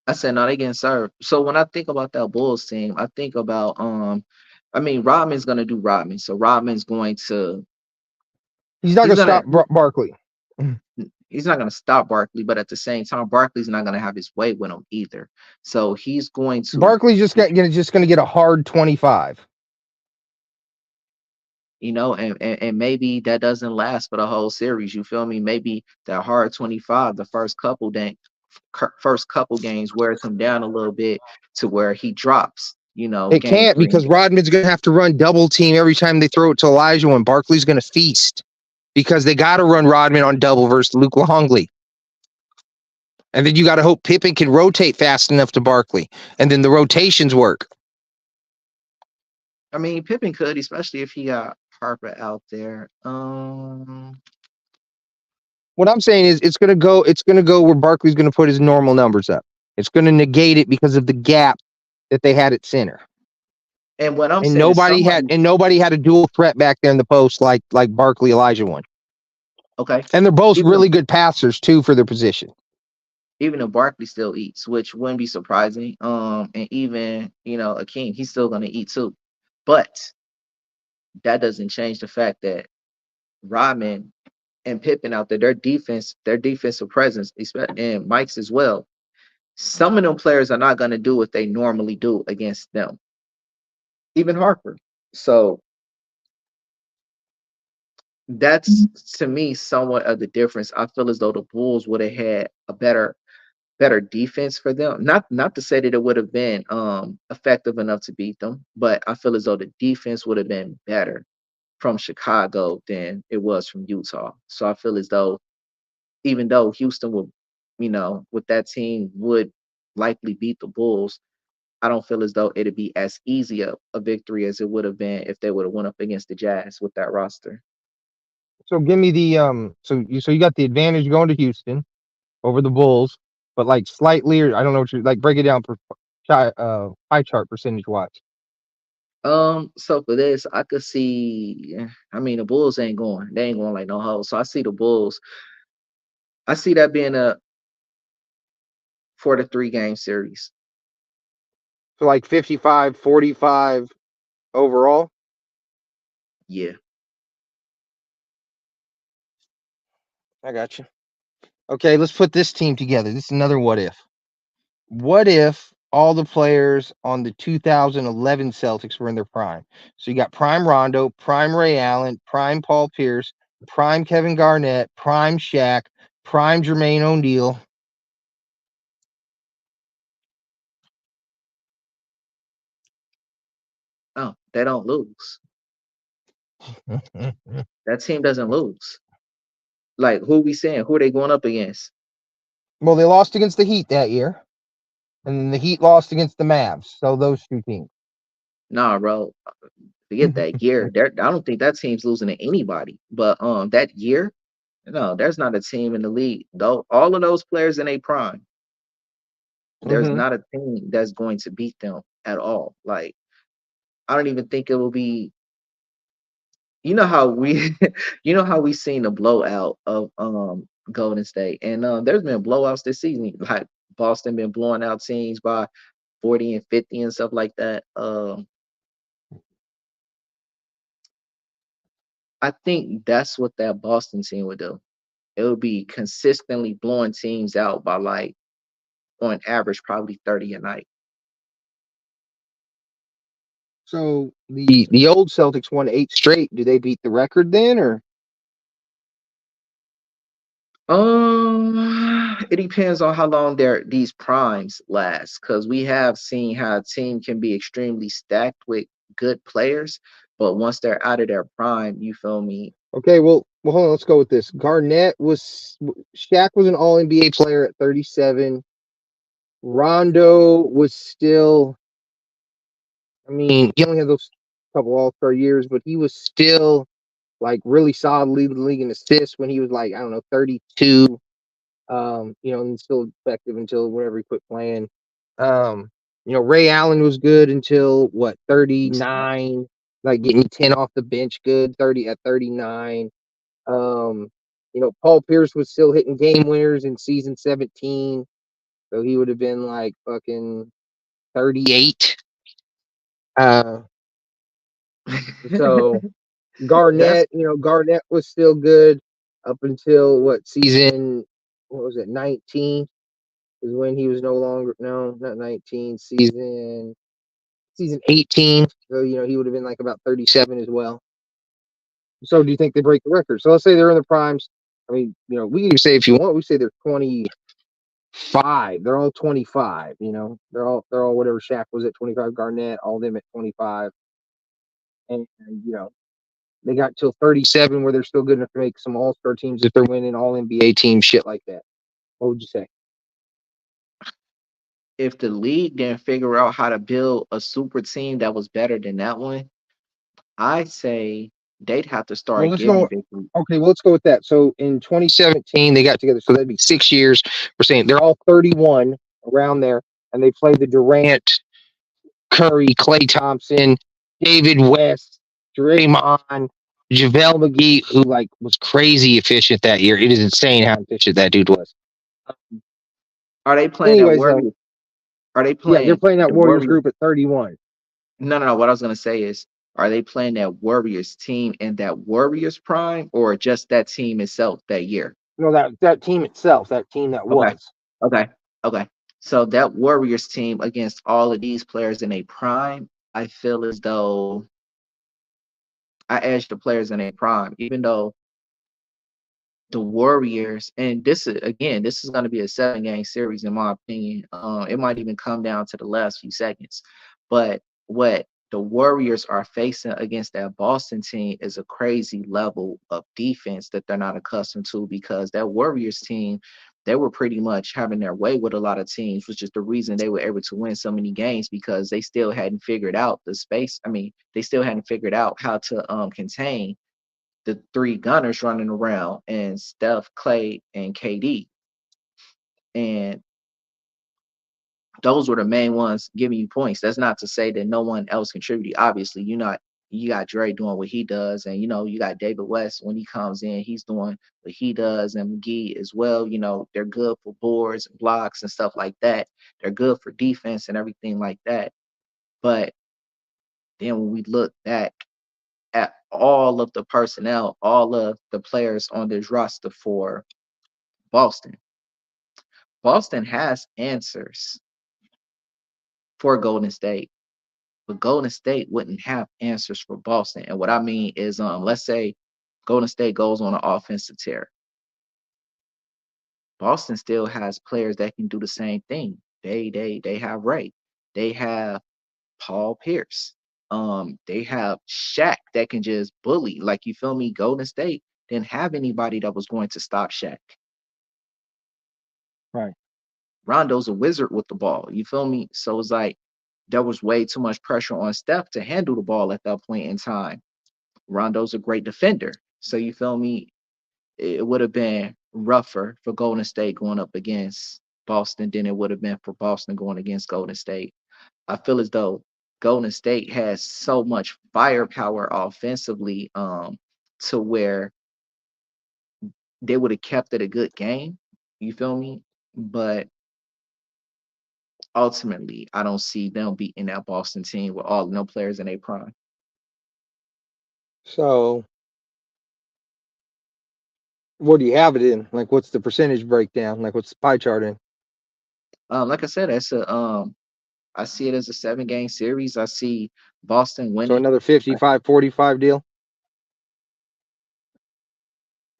I said no, they getting served. So when I think about that Bulls team, I think about I mean, Rodman's gonna do Rodman. So Rodman's going to He's not he's gonna gonna stop Barkley. he's not gonna stop Barkley, but at the same time, Barkley's not gonna have his way with him either. So he's going to, Barkley's just gonna get a hard 25. and maybe that doesn't last for the whole series. You feel me? Maybe that hard 25, the first couple games wears him down a little bit to where he drops, It game can't three and because game. Rodman's gonna have to run double team every time they throw it to Elijah when Barkley's gonna feast. Because they gotta run Rodman on double versus Luke Longley. And then you gotta hope Pippen can rotate fast enough to Barkley. And then the rotations work. I mean, Pippen could, especially if he got Harper out there. What I'm saying is it's gonna go where Barkley's gonna put his normal numbers up. It's gonna negate it because of the gap that they had at center. And what I'm And saying is nobody had a dual threat back there in the post like Barkley Elijah one. okay, And they're both even if really good passers too for their position. even if Barkley still eats, which wouldn't be surprising. And even Akeem, he's still gonna eat too. But that doesn't change the fact that Rodman and Pippen out there, their defensive presence, and Mike's as well. Some of them players are not gonna do what they normally do against them. Even Harper. So that's to me somewhat of the difference. I feel as though the Bulls would have had a better defense for them. Not to say that it would have been effective enough to beat them, but I feel as though the defense would have been better from Chicago than it was from Utah. So I feel as though even though Houston would, with that team would likely beat the Bulls, I don't feel as though it'd be as easy a victory as it would have been if they would have went up against the Jazz with that roster. So give me the so you got the advantage going to Houston over the Bulls, but like slightly, or I don't know what you like, break it down for pie chart percentage wise. So for this, I could see. I mean, the Bulls ain't going. They ain't going like no hoes. So I see the Bulls. I see that being a 4-3 game series. So like 55-45 overall. Yeah. I got you. Okay, let's put this team together. This is another what if. What if all the players on the 2011 Celtics were in their prime? So you got prime Rondo, prime Ray Allen, prime Paul Pierce, prime Kevin Garnett, prime Shaq, prime Jermaine O'Neal. Oh, they don't lose. Well, That team doesn't lose. Like who we saying? Who are they going up against? they lost against the Heat that year, and then the Heat lost against the Mavs. So those two teams. Nah, bro. Forget that year. I don't think that team's losing to anybody. But that year, no, there's not a team in the league. Though all of those players in a prime, there's Mm-hmm. not a team that's going to beat them at all. Like I don't even think it will be. You know how we, you know how we seen the blowout of Golden State, and there's been blowouts this season. Like Boston been blowing out teams by 40 and 50 and stuff like that. I think that's what that Boston team would do. It would be consistently blowing teams out by like on average probably 30 a night. So the old Celtics won 8 straight. Do they beat the record then, or It depends on how long these primes last, because we have seen how a team can be extremely stacked with good players, but once they're out of their prime, you feel me? okay? Well, hold on. Let's go with this. Shaq was an All NBA player at 37. Rondo was still. I mean, he only had those couple All Star years, but he was still like really solid, leading the league in assists when he was like, I don't know, 32. And still effective until whenever he quit playing. Ray Allen was good until what, 39, like getting 10 off the bench, good 30 at 39. Paul Pierce was still hitting game winners in season 17, so he would have been like fucking 38. Uh, so That's Garnett was still good up until what was it, 19? Is when he was no longer, no, not 19, season 18. So, he would have been like about 37 as well. So do you think they break the record? So let's say they're in the primes. I mean, we can say, if you want, we say they're 25. They're all 25, they're all whatever Shaq was at 25, Garnett, all them at 25. And they got till 37 where they're still good enough to make some all-star teams if they're winning all NBA teams, shit like that. What would you say? if the league didn't figure out how to build a super team that was better than that one, I say they'd have to Well, start let's giving go. victory. Okay, well, let's go with that. So in 2017, they got together. So that'd be 6 years. We're saying they're all 31 around there, and they play the Durant, Curry, Clay Thompson, David West, Draymond, JaVale McGee, who like was crazy efficient that year. It is insane how efficient that dude was. Are they playing that Anyways, though, Warriors? Are they yeah, they're playing playing that the Warriors Warriors? group at 31. No, no, no. What I was gonna say is, are they playing that Warriors team in that Warriors prime, or just that team itself that year? That team itself, that team that Okay, was. okay, okay. So that Warriors team against all of these players in a prime, I feel as though I edge the players in a prime, even though the Warriors, and this is going to be a 7 game series in my opinion. It might even come down to the last few seconds. But what the Warriors are facing against that Boston team is a crazy level of defense that they're not accustomed to, because that Warriors team, they were pretty much having their way with a lot of teams, which is the reason they were able to win so many games, because they still hadn't figured out the space. I mean, they still hadn't figured out how to contain the three gunners running around, and Steph, Clay, and KD. And those were the main ones giving you points. That's not to say that no one else contributed. Obviously, you got Dre doing what he does, and you got David West when he comes in, he's doing what he does, and McGee as well. They're good for boards and blocks and stuff like that. They're good for defense and everything like that. But then when we look back at all of the personnel, all of the players on this roster for Boston. Boston has answers for Golden State, but Golden State wouldn't have answers for Boston. And what I mean is, let's say Golden State goes on an offensive tear. Boston still has players that can do the same thing. They have Ray. They have Paul Pierce. They have Shaq that can just bully. Like, you feel me? Golden State didn't have anybody that was going to stop Shaq. Right. Rondo's a wizard with the ball. You feel me? So it's like there was way too much pressure on Steph to handle the ball at that point in time. Rondo's a great defender. So you feel me? It would have been rougher for Golden State going up against Boston than it would have been for Boston going against Golden State. I feel as though Golden State has so much firepower offensively, to where they would have kept it a good game. You feel me? But ultimately, I don't see them beating that Boston team with all no players in their prime. So what do you have it in? Like, what's the percentage breakdown? Like, what's the pie chart in? Like I said, I see it as a 7-game series. I see Boston So winning. another 55-45 deal.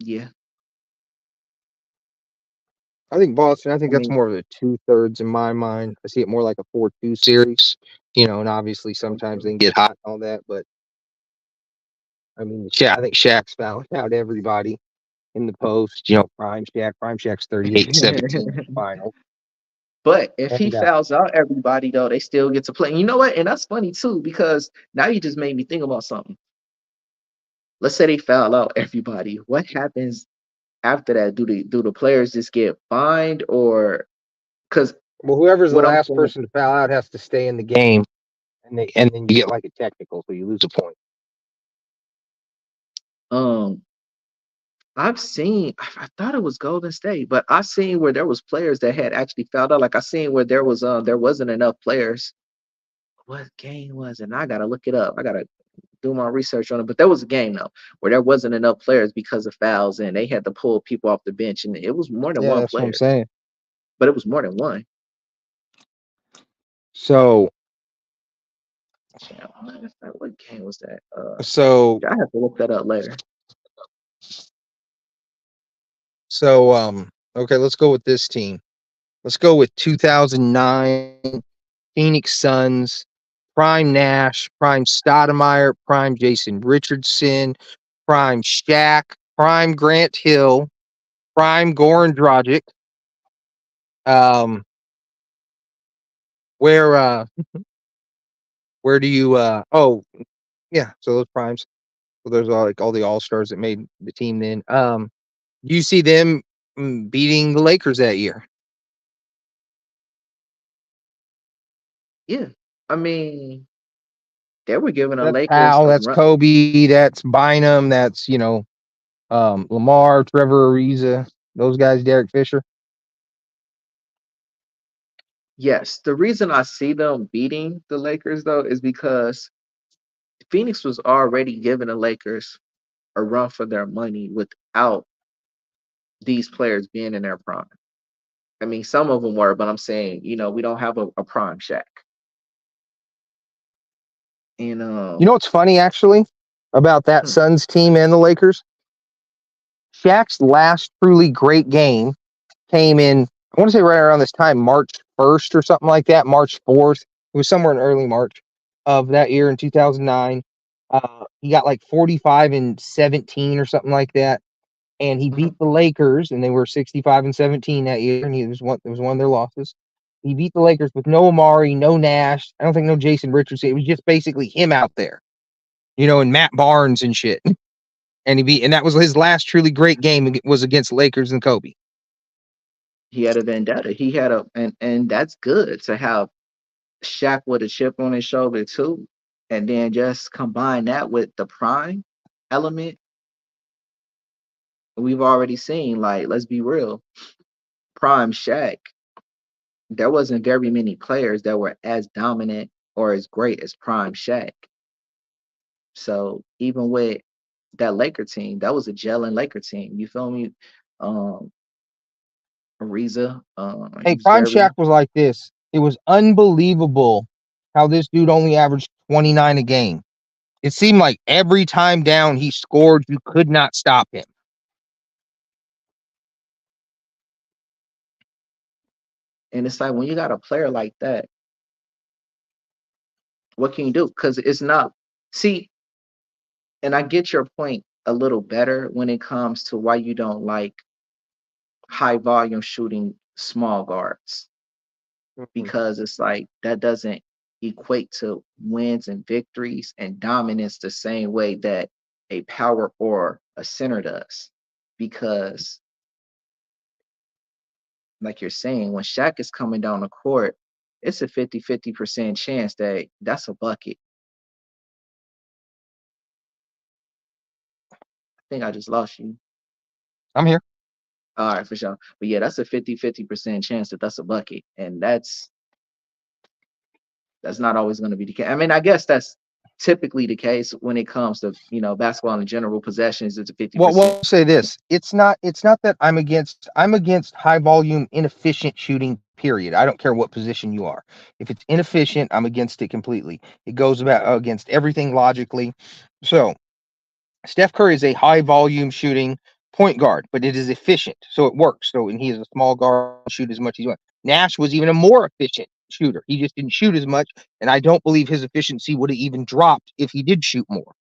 Yeah, I think Boston. I think I that's mean, more of a 2/3 in my mind. I see it more like a 4-2 series. And obviously sometimes they can get hot and all that, but I mean, I think Shaq's fouling out everybody in the post. Prime Shaq. Prime Shaq's 38-17 in the final. but if he And fouls out everybody, though, they still get to play. And you know what? And that's funny too, because now you just made me think about something. Let's say they foul out everybody. What happens after that? Do the players just get fined, or because well, whoever's the what I'm last saying, person to foul out has to stay in the game, and then you get like a technical, so you lose a point. um, I've seen. I thought it was Golden State, but I seen where there was players that had actually fouled out. Like I seen where there wasn't enough players. What game was it? And I gotta look it up. I gotta do my research on it. But there was a game though where there wasn't enough players because of fouls, and they had to pull people off the bench, and it was more than Yeah, one that's what I'm player, saying. but it was more than one. So, Yeah, what game was that? so, I have to look that up later. okay, let's go with this team. Let's go with 2009 Phoenix Suns, prime Nash, prime Stoudemire, prime Jason Richardson, prime Shaq, prime Grant Hill, prime Goran Dragic. Um, where where do you oh yeah, so those primes. So there's all the all stars that made the team then. Do you see them beating the Lakers that year? Yeah, I mean, they were giving the That's Lakers Powell, a that's run. Kobe, that's Bynum, that's Lamar, Trevor Ariza, those guys, Derek Fisher. Yes, the reason I see them beating the Lakers though is because Phoenix was already giving the Lakers a run for their money without these players being in their prime. I mean, some of them were, but I'm saying, we don't have a prime Shaq. And You know what's funny actually about that hmm, Suns team and the Lakers? Shaq's last truly great game came in, I want to say right around this time, March 1st or something like that, March 4th. It was somewhere in early March of that year in 2009. He got like 45 and 17 or something like that. And he mhm. beat the Lakers, and they were 65 and 17 that year, and it was one of their losses. He beat the Lakers with no Amari, no Nash. I don't think no Jason Richardson. It was just basically him out there, and Matt Barnes and shit. And that was his last truly great game was against Lakers and Kobe. He had a vendetta. He had and that's good to have Shaq with a chip on his shoulder too, and then just combine that with the prime element. We've already seen, like, let's be real, prime Shaq. There wasn't very many players that were as dominant or as great as prime Shaq. So even with that Laker team, that was a gelling Laker team. You feel me? Um, Ariza, he Hey, was Prime very Shaq was like this. It was unbelievable how this dude only averaged 29 a game. It seemed like every time down he scored, you could not stop him. and it's like when you got a player like that, what can you do? Because it's not see, and I get your point a little better when it comes to why you don't like high volume shooting small guards, Mhm. because it's like that doesn't equate to wins and victories and dominance the same way that a power or a center does. Because, like you're saying, when Shaq is coming down the court, it's a 50% chance that that's a bucket. I think I just lost you. I'm here. All right, for sure. But yeah, that's a 50% chance that that's a bucket. And that's not always going to be the case. I mean, I guess that's typically the case when it comes to, basketball in general possessions. It's a 50%. Well, I'll say this: it's not that I'm against high volume, inefficient shooting. Period. I don't care what position you are. If it's inefficient, I'm against it completely. It goes about against everything logically. So Steph Curry is a high volume shooting point guard, but it is efficient, so it works. So, and he is a small guard, shoot as much as you want. Nash was even a more efficient shooter. He just didn't shoot as much, and I don't believe his efficiency would have even dropped if he did shoot more.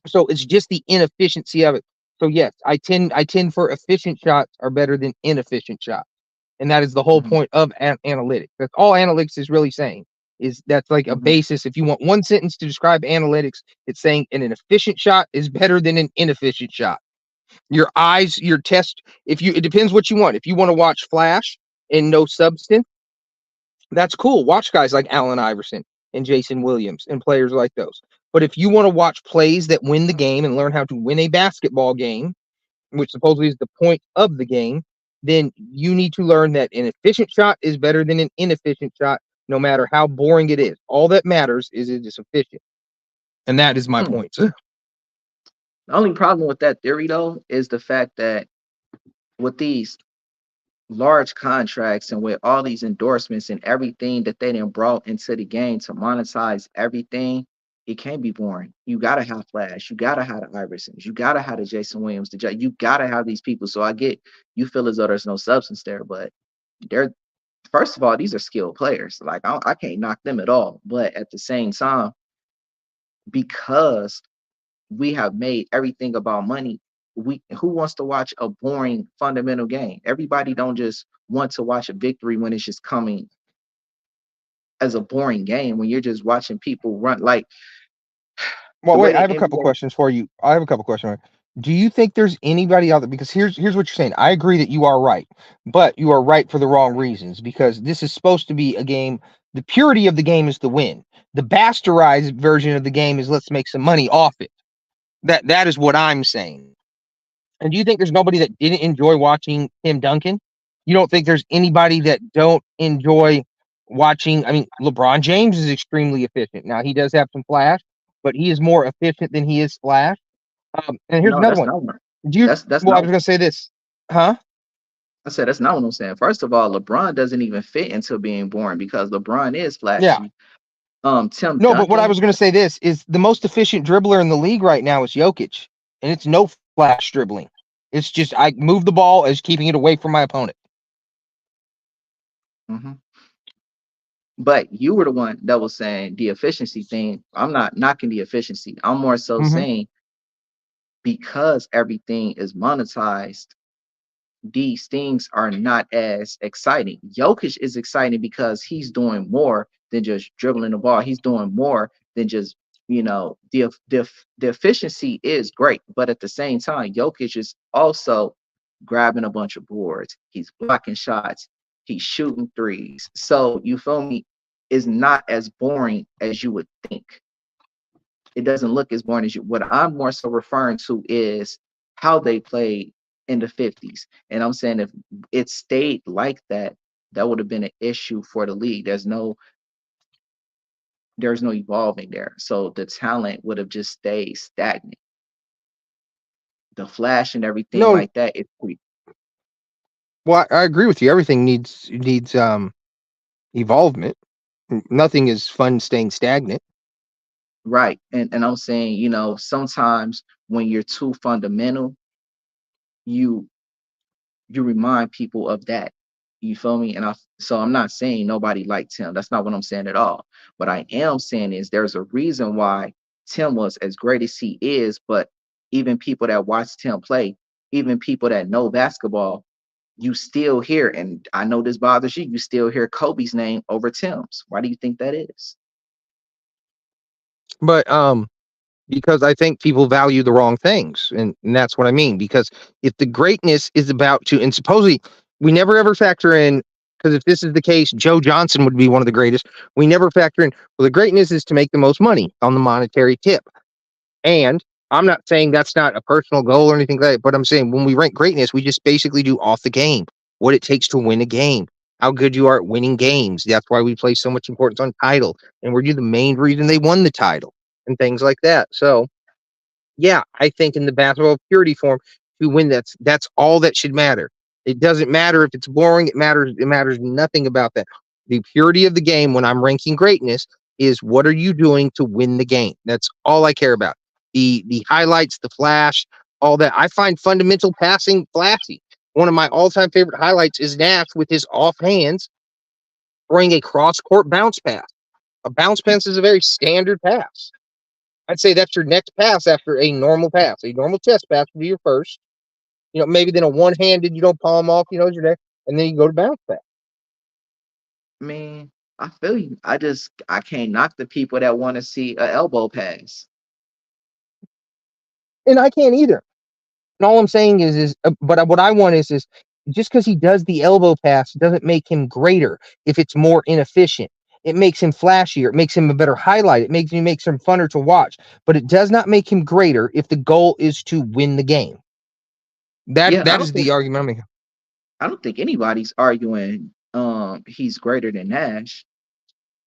So it's just the inefficiency of it. So yes, I tend for efficient shots are better than inefficient shots, and that is the whole Mhm, point of analytics. That's all analytics is really saying. Is that's like a mhm. basis. If you want one sentence to describe analytics, it's saying an efficient shot is better than an inefficient shot. Your eyes, your test. It depends what you want. If you want to watch flash and no substance, that's cool. Watch guys like Allen Iverson and Jason Williams and players like those. But if you want to watch plays that win the game and learn how to win a basketball game, which supposedly is the point of the game, then you need to learn that an efficient shot is better than an inefficient shot, no matter how boring it is. All that matters is it is efficient. And that is my Hmm. point. The only problem with that theory, though, is the fact that with these large contracts and with all these endorsements and everything that they done brought into the game to monetize everything, it can't be boring. You gotta have Flash, you gotta have the Iversons, you gotta have the Jason Williams, you gotta have these people. So I get you feel as though there's no substance there, but they're first of all, these are skilled players. Like I can't knock them at all. But at the same time, because we have made everything about money. We who wants to watch a boring fundamental game? Everybody don't just want to watch a victory when it's just coming as a boring game when you're just watching people run like Well, the way wait, I the have a couple NBA. questions for you. I have a couple questions. Do you think there's anybody out there? Because here's what you're saying. I agree that you are right, but you are right for the wrong reasons. Because this is supposed to be a game. The purity of the game is the win. The bastardized version of the game is let's make some money off it. That is what I'm saying. And do you think there's nobody that didn't enjoy watching Tim Duncan? You don't think there's anybody that don't enjoy watching? I mean, LeBron James is extremely efficient. Now he does have some flash, but he is more efficient than he is flash. And here's No, another that's one. not what Do you? that's Well, I not was gonna say this, huh? I said that's not what I'm saying. First of all, LeBron doesn't even fit into being boring because LeBron is Yeah. flashy. Tim No, but what I Duncan, was gonna say this is the most efficient dribbler in the league right now is Jokic, and it's no flash dribbling. It's just I move the ball as keeping it away from my opponent. mhm. But you were the one that was saying the efficiency thing. I'm not knocking the efficiency. I'm more so Mm-hmm. saying because everything is monetized, these things are not as exciting. Jokic is exciting because he's doing more than just dribbling the ball. He's doing more than just, the efficiency is great, but at the same time, Jokic is also grabbing a bunch of boards. He's blocking shots. He's shooting threes. So you feel me? Is not as boring as you would think. It doesn't look as boring as you. What I'm more so referring to is how they played in the 50s. And I'm saying if it stayed like that, that would have been an issue for the league. There's no evolving there. So the talent would have just stayed stagnant. The flash and everything No, like that, it's well, I agree with you. Everything needs evolvement. Nothing is fun staying stagnant. right. And I'm saying, sometimes when you're too fundamental, you you remind people of that. You feel me? So I'm not saying nobody liked Tim. That's not what I'm saying at all. What I am saying is there's a reason why Tim was as great as he is, but even people that watch Tim play, even people that know basketball, you still hear, and I know this bothers you, you still hear Kobe's name over Tim's. Why do you think that is? But because I think people value the wrong things, and that's what I mean. Because if the greatness is about to, and supposedly we never ever factor in Because if this is the case, Joe Johnson would be one of the greatest. We never factor in, well, the greatness is to make the most money on the monetary tip. And I'm not saying that's not a personal goal or anything like that, but I'm saying when we rank greatness, we just basically do off the game, what it takes to win a game, how good you are at winning games. That's why we place so much importance on title. And we're the main reason they won the title and things like that. So, yeah, I think in the basketball purity form, to win, that's all that should matter. It doesn't matter if it's boring. It matters nothing about that. The purity of the game when I'm ranking greatness is what are you doing to win the game? That's all I care about. The highlights, the flash, all that. I find fundamental passing flashy. One of my all-time favorite highlights is Nash with his off hands throwing a cross-court bounce pass. A bounce pass is a very standard pass. I'd say that's your next pass after a normal pass. A normal chest pass would be your first. Maybe then a one-handed, you don't palm off, is your next, and then you go to bounce pass. I mean, I feel you. I can't knock the people that want to see a elbow pass. And I can't either. And all I'm saying but what I want is just because he does the elbow pass doesn't make him greater if it's more inefficient. It makes him flashier. It makes him a better highlight. It makes him funner to watch. But it does not make him greater if the goal is to win the game. Yeah, That is the argument I'm making. I don't think anybody's arguing he's greater than Nash.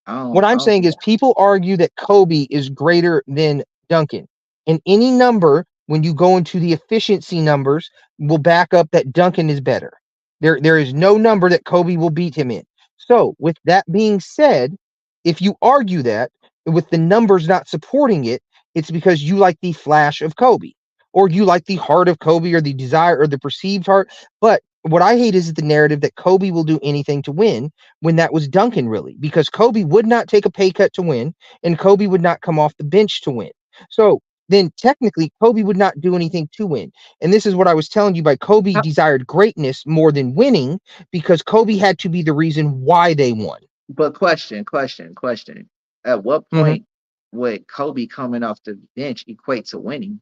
What I I'm don't saying think is people argue that Kobe is greater than Duncan. And any number, when you go into the efficiency numbers, will back up that Duncan is better. There is no number that Kobe will beat him in. So, with that being said, if you argue that with the numbers not supporting it, it's because you like the flash of Kobe, or you like the heart of Kobe, or the desire, or the perceived heart. But what I hate is the narrative that Kobe will do anything to win when that was Duncan, really, because Kobe would not take a pay cut to win, and Kobe would not come off the bench to win. So then technically Kobe would not do anything to win. And this is what I was telling you, by Kobe How- desired greatness more than winning because Kobe had to be the reason why they won. But question. At what Mhm. point would Kobe coming off the bench equate to winning?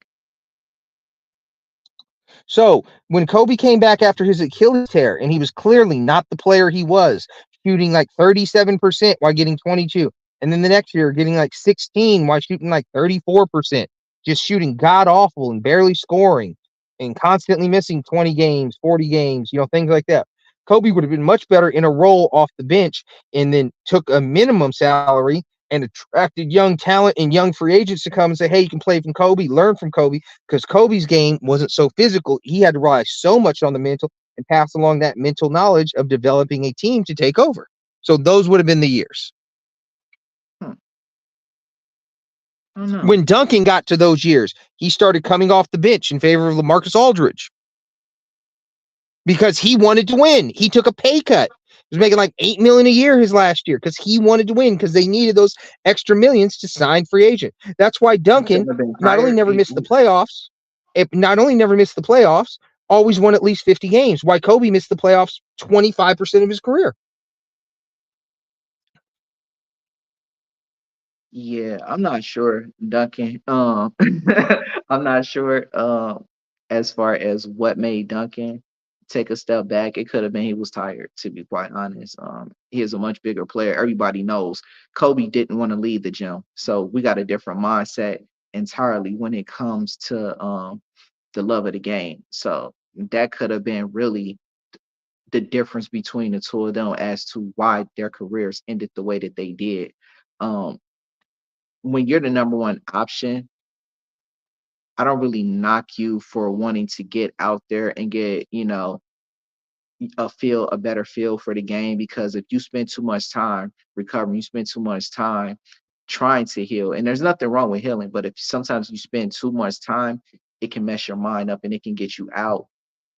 So when Kobe came back after his Achilles tear, and he was clearly not the player he was, shooting like 37% while getting 22, and then the next year getting like 16 while shooting like 34%, just shooting god awful and barely scoring, and constantly missing 20 games, 40 games, things like that. Kobe would have been much better in a role off the bench, and then took a minimum salary and attracted young talent and young free agents to come and say, hey, you can play from Kobe, learn from Kobe, because Kobe's game wasn't so physical. He had to rely so much on the mental and pass along that mental knowledge of developing a team to take over. So those would have been the years. Hmm. I don't know. When Duncan got to those years, he started coming off the bench in favor of LaMarcus Aldridge because he wanted to win. He took a pay cut. He was making like $8 million a year his last year because he wanted to win, because they needed those extra millions to sign free agent. That's why Duncan Have been not only tired. never missed the playoffs, always won at least 50 games. Why Kobe missed the playoffs 25% of his career. Yeah, I'm not sure, Duncan. I'm not sure as far as what made Duncan take a step back. It could have been he was tired, to be quite honest. He is a much bigger player. Everybody knows Kobe didn't want to leave the gym. So we got a different mindset entirely when it comes to the love of the game. So that could have been really the difference between the two of them as to why their careers ended the way that they did. Um, when you're the number one option, I don't really knock you for wanting to get out there and get, a better feel for the game, because if you spend too much time recovering, you spend too much time trying to heal. And there's nothing wrong with healing, but if sometimes you spend too much time, it can mess your mind up and it can get you out.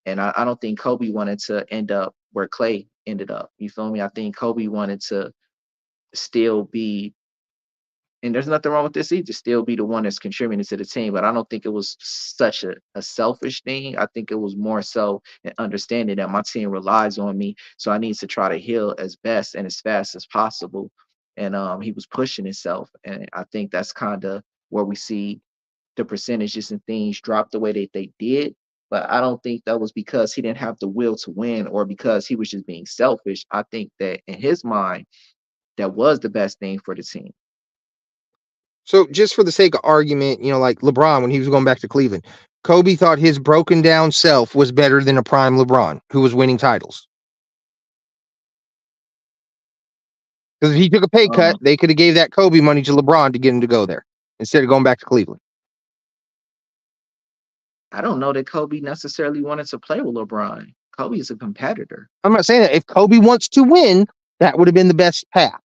And I don't think Kobe wanted to end up where Clay ended up. You feel me? I think Kobe wanted to still be, and there's nothing wrong with this either, still be the one that's contributing to the team. But I don't think it was such a selfish thing. I think it was more so an understanding that my team relies on me. So I need to try to heal as best and as fast as possible. And he was pushing himself. And I think that's kind of where we see the percentages and things drop the way that they did. But I don't think that was because he didn't have the will to win or because he was just being selfish. I think that in his mind, that was the best thing for the team. So just for the sake of argument, like LeBron when he was going back to Cleveland, Kobe thought his broken down self was better than a prime LeBron who was winning titles. Because if he took a pay cut, Um, they could have gave that Kobe money to LeBron to get him to go there instead of going back to Cleveland. I don't know that Kobe necessarily wanted to play with LeBron. Kobe is a competitor. I'm not saying that. If Kobe wants to win, that would have been the best path.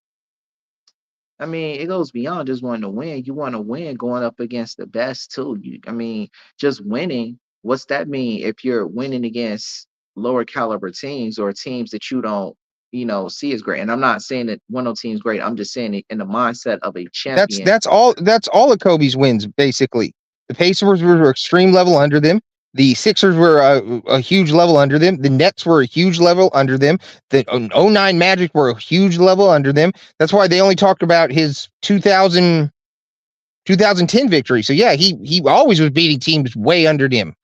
I mean, it goes beyond just wanting to win. You want to win going up against the best too. I mean, just winning, what's that mean if you're winning against lower caliber teams or teams that you don't, see as great? And I'm not saying that one of those teams great. I'm just saying it in the mindset of a That's champion. that's all. That's all of Kobe's wins basically. The Pacers were extreme level under them. The Sixers were a huge level under them. The Nets were a huge level under them. The '09 Magic were a huge level under them. That's why they only talked about his 2010 victory. So yeah, he always was beating teams way under him.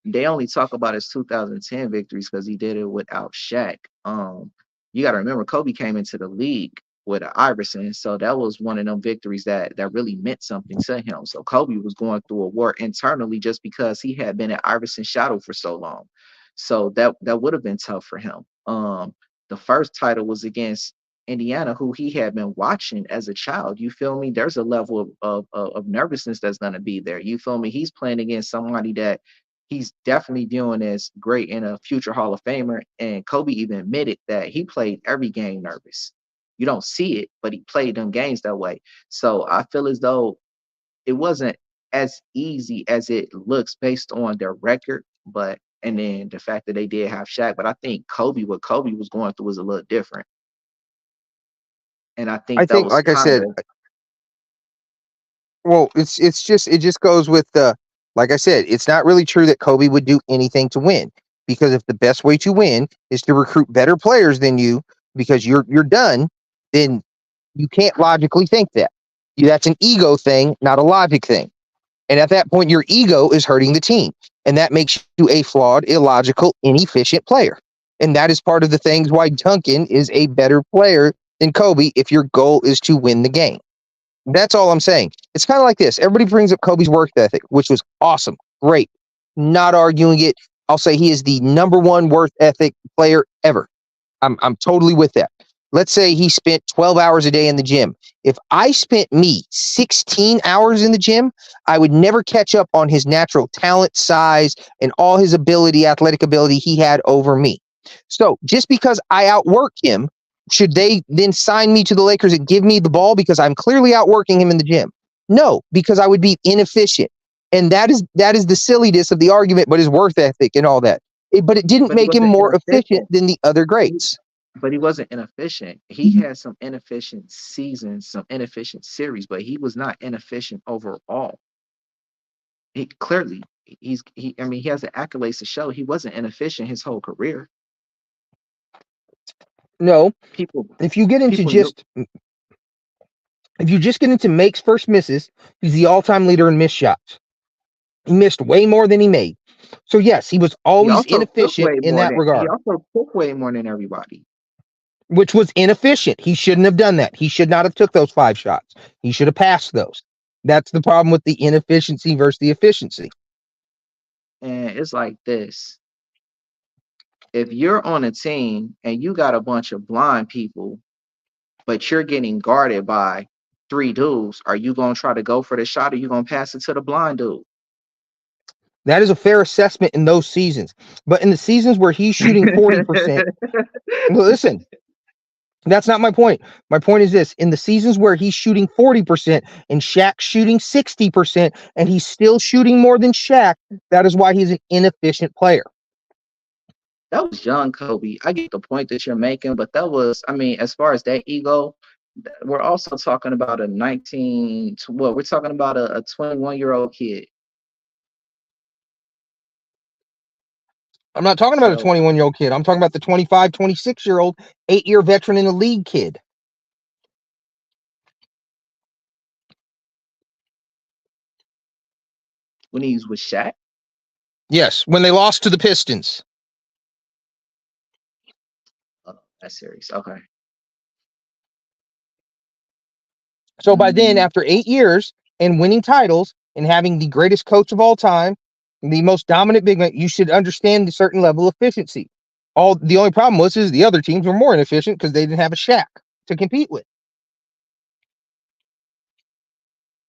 They only talk about his 2010 victories because he did it without Shaq. You got to remember, Kobe came into the league with an Iverson, so that was one of them victories that really meant something to him. So Kobe was going through a war internally just because he had been at Iverson's shadow for so long. So that would have been tough for him. The first title was against Indiana, who he had been watching as a child. You feel me? There's a level of nervousness that's going to be there. You feel me? He's playing against somebody that he's definitely viewing as great in a future Hall of Famer. And Kobe even admitted that he played every game nervous. You don't see it, but he played them games that way. So I feel as though it wasn't as easy as it looks based on their record, but and then the fact that they did have Shaq. But I think what Kobe was going through was a little different. And I I think that think, was like I kind said, of well, it just goes with the, like I said, it's not really true that Kobe would do anything to win, because if the best way to win is to recruit better players than you because you're done, then you can't logically think that. That's an ego thing, not a logic thing. And at that point, your ego is hurting the team, and that makes you a flawed, illogical, inefficient player. And that is part of the things why Duncan is a better player than Kobe if your goal is to win the game. That's all I'm saying. It's kind of like this. Everybody brings up Kobe's work ethic, which was awesome. Great. Not arguing it. I'll say he is the number one work ethic player ever. I'm totally with that. Let's say he spent 12 hours a day in the gym. If I spent 16 hours in the gym, I would never catch up on his natural talent, size, and all his ability, athletic ability he had over me. So just because I outwork him, should they then sign me to the Lakers and give me the ball because I'm clearly outworking him in the gym? No, because I would be inefficient. And that is the silliness of the argument, but his worth ethic and all that. But it didn't but he make him wasn't more efficient inefficient. than the other He, greats. but he wasn't inefficient. He had some inefficient seasons, some inefficient series, but he was not inefficient overall. He clearly I mean he has the accolades to show he wasn't inefficient his whole career. No, People if you get into people knew just if you just get into makes first misses, he's the all-time leader in missed shots. He missed way more than he made. So yes, he was he always also took inefficient in that regard, way more than everybody. which was inefficient. He shouldn't have done that. He should not have took those 5 shots. He should have passed those. That's the problem with the inefficiency versus the efficiency. And it's like this. If you're on a team and you got a bunch of blind people, but you're getting guarded by 3 dudes, are you gonna try to go for the shot or you gonna pass it to the blind dude? That is a fair assessment in those seasons. But in the seasons where he's shooting 40%, listen, that's not my point. My point is this: in the seasons where he's shooting 40% and Shaq's shooting 60%, and he's still shooting more than Shaq, that is why he's an inefficient player. That was young Kobe. I get the point that you're making, but that was, I mean, as far as that ego, we're also talking about a 19, we're talking about a 21-year-old kid. I'm not talking about a So 21-year-old kid. I'm talking about the 25, 26-year-old, 8-year veteran in the league kid. when he was with Shaq, Yes, when they lost to the Pistons. Oh, that series. Okay. So by then, after 8 years and winning titles and having the greatest coach of all time, the most dominant big man, you should understand the certain level of efficiency. The only problem is the other teams were more inefficient because they didn't have a Shaq to compete with.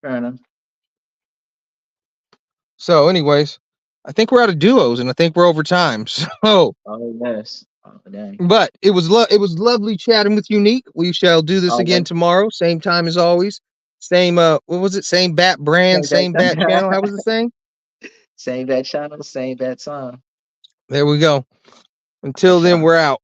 Fair enough. So, anyways, I think we're out of duos, and I think we're over time. So, Oh yes. Oh dang. but it was lovely chatting with you, Neek. We shall do this Oh, again tomorrow, same time as always. Same what was it? Same bat brand, same bat channel. How was the saying? Same that channel, same that song. There we go. Until then, we're out.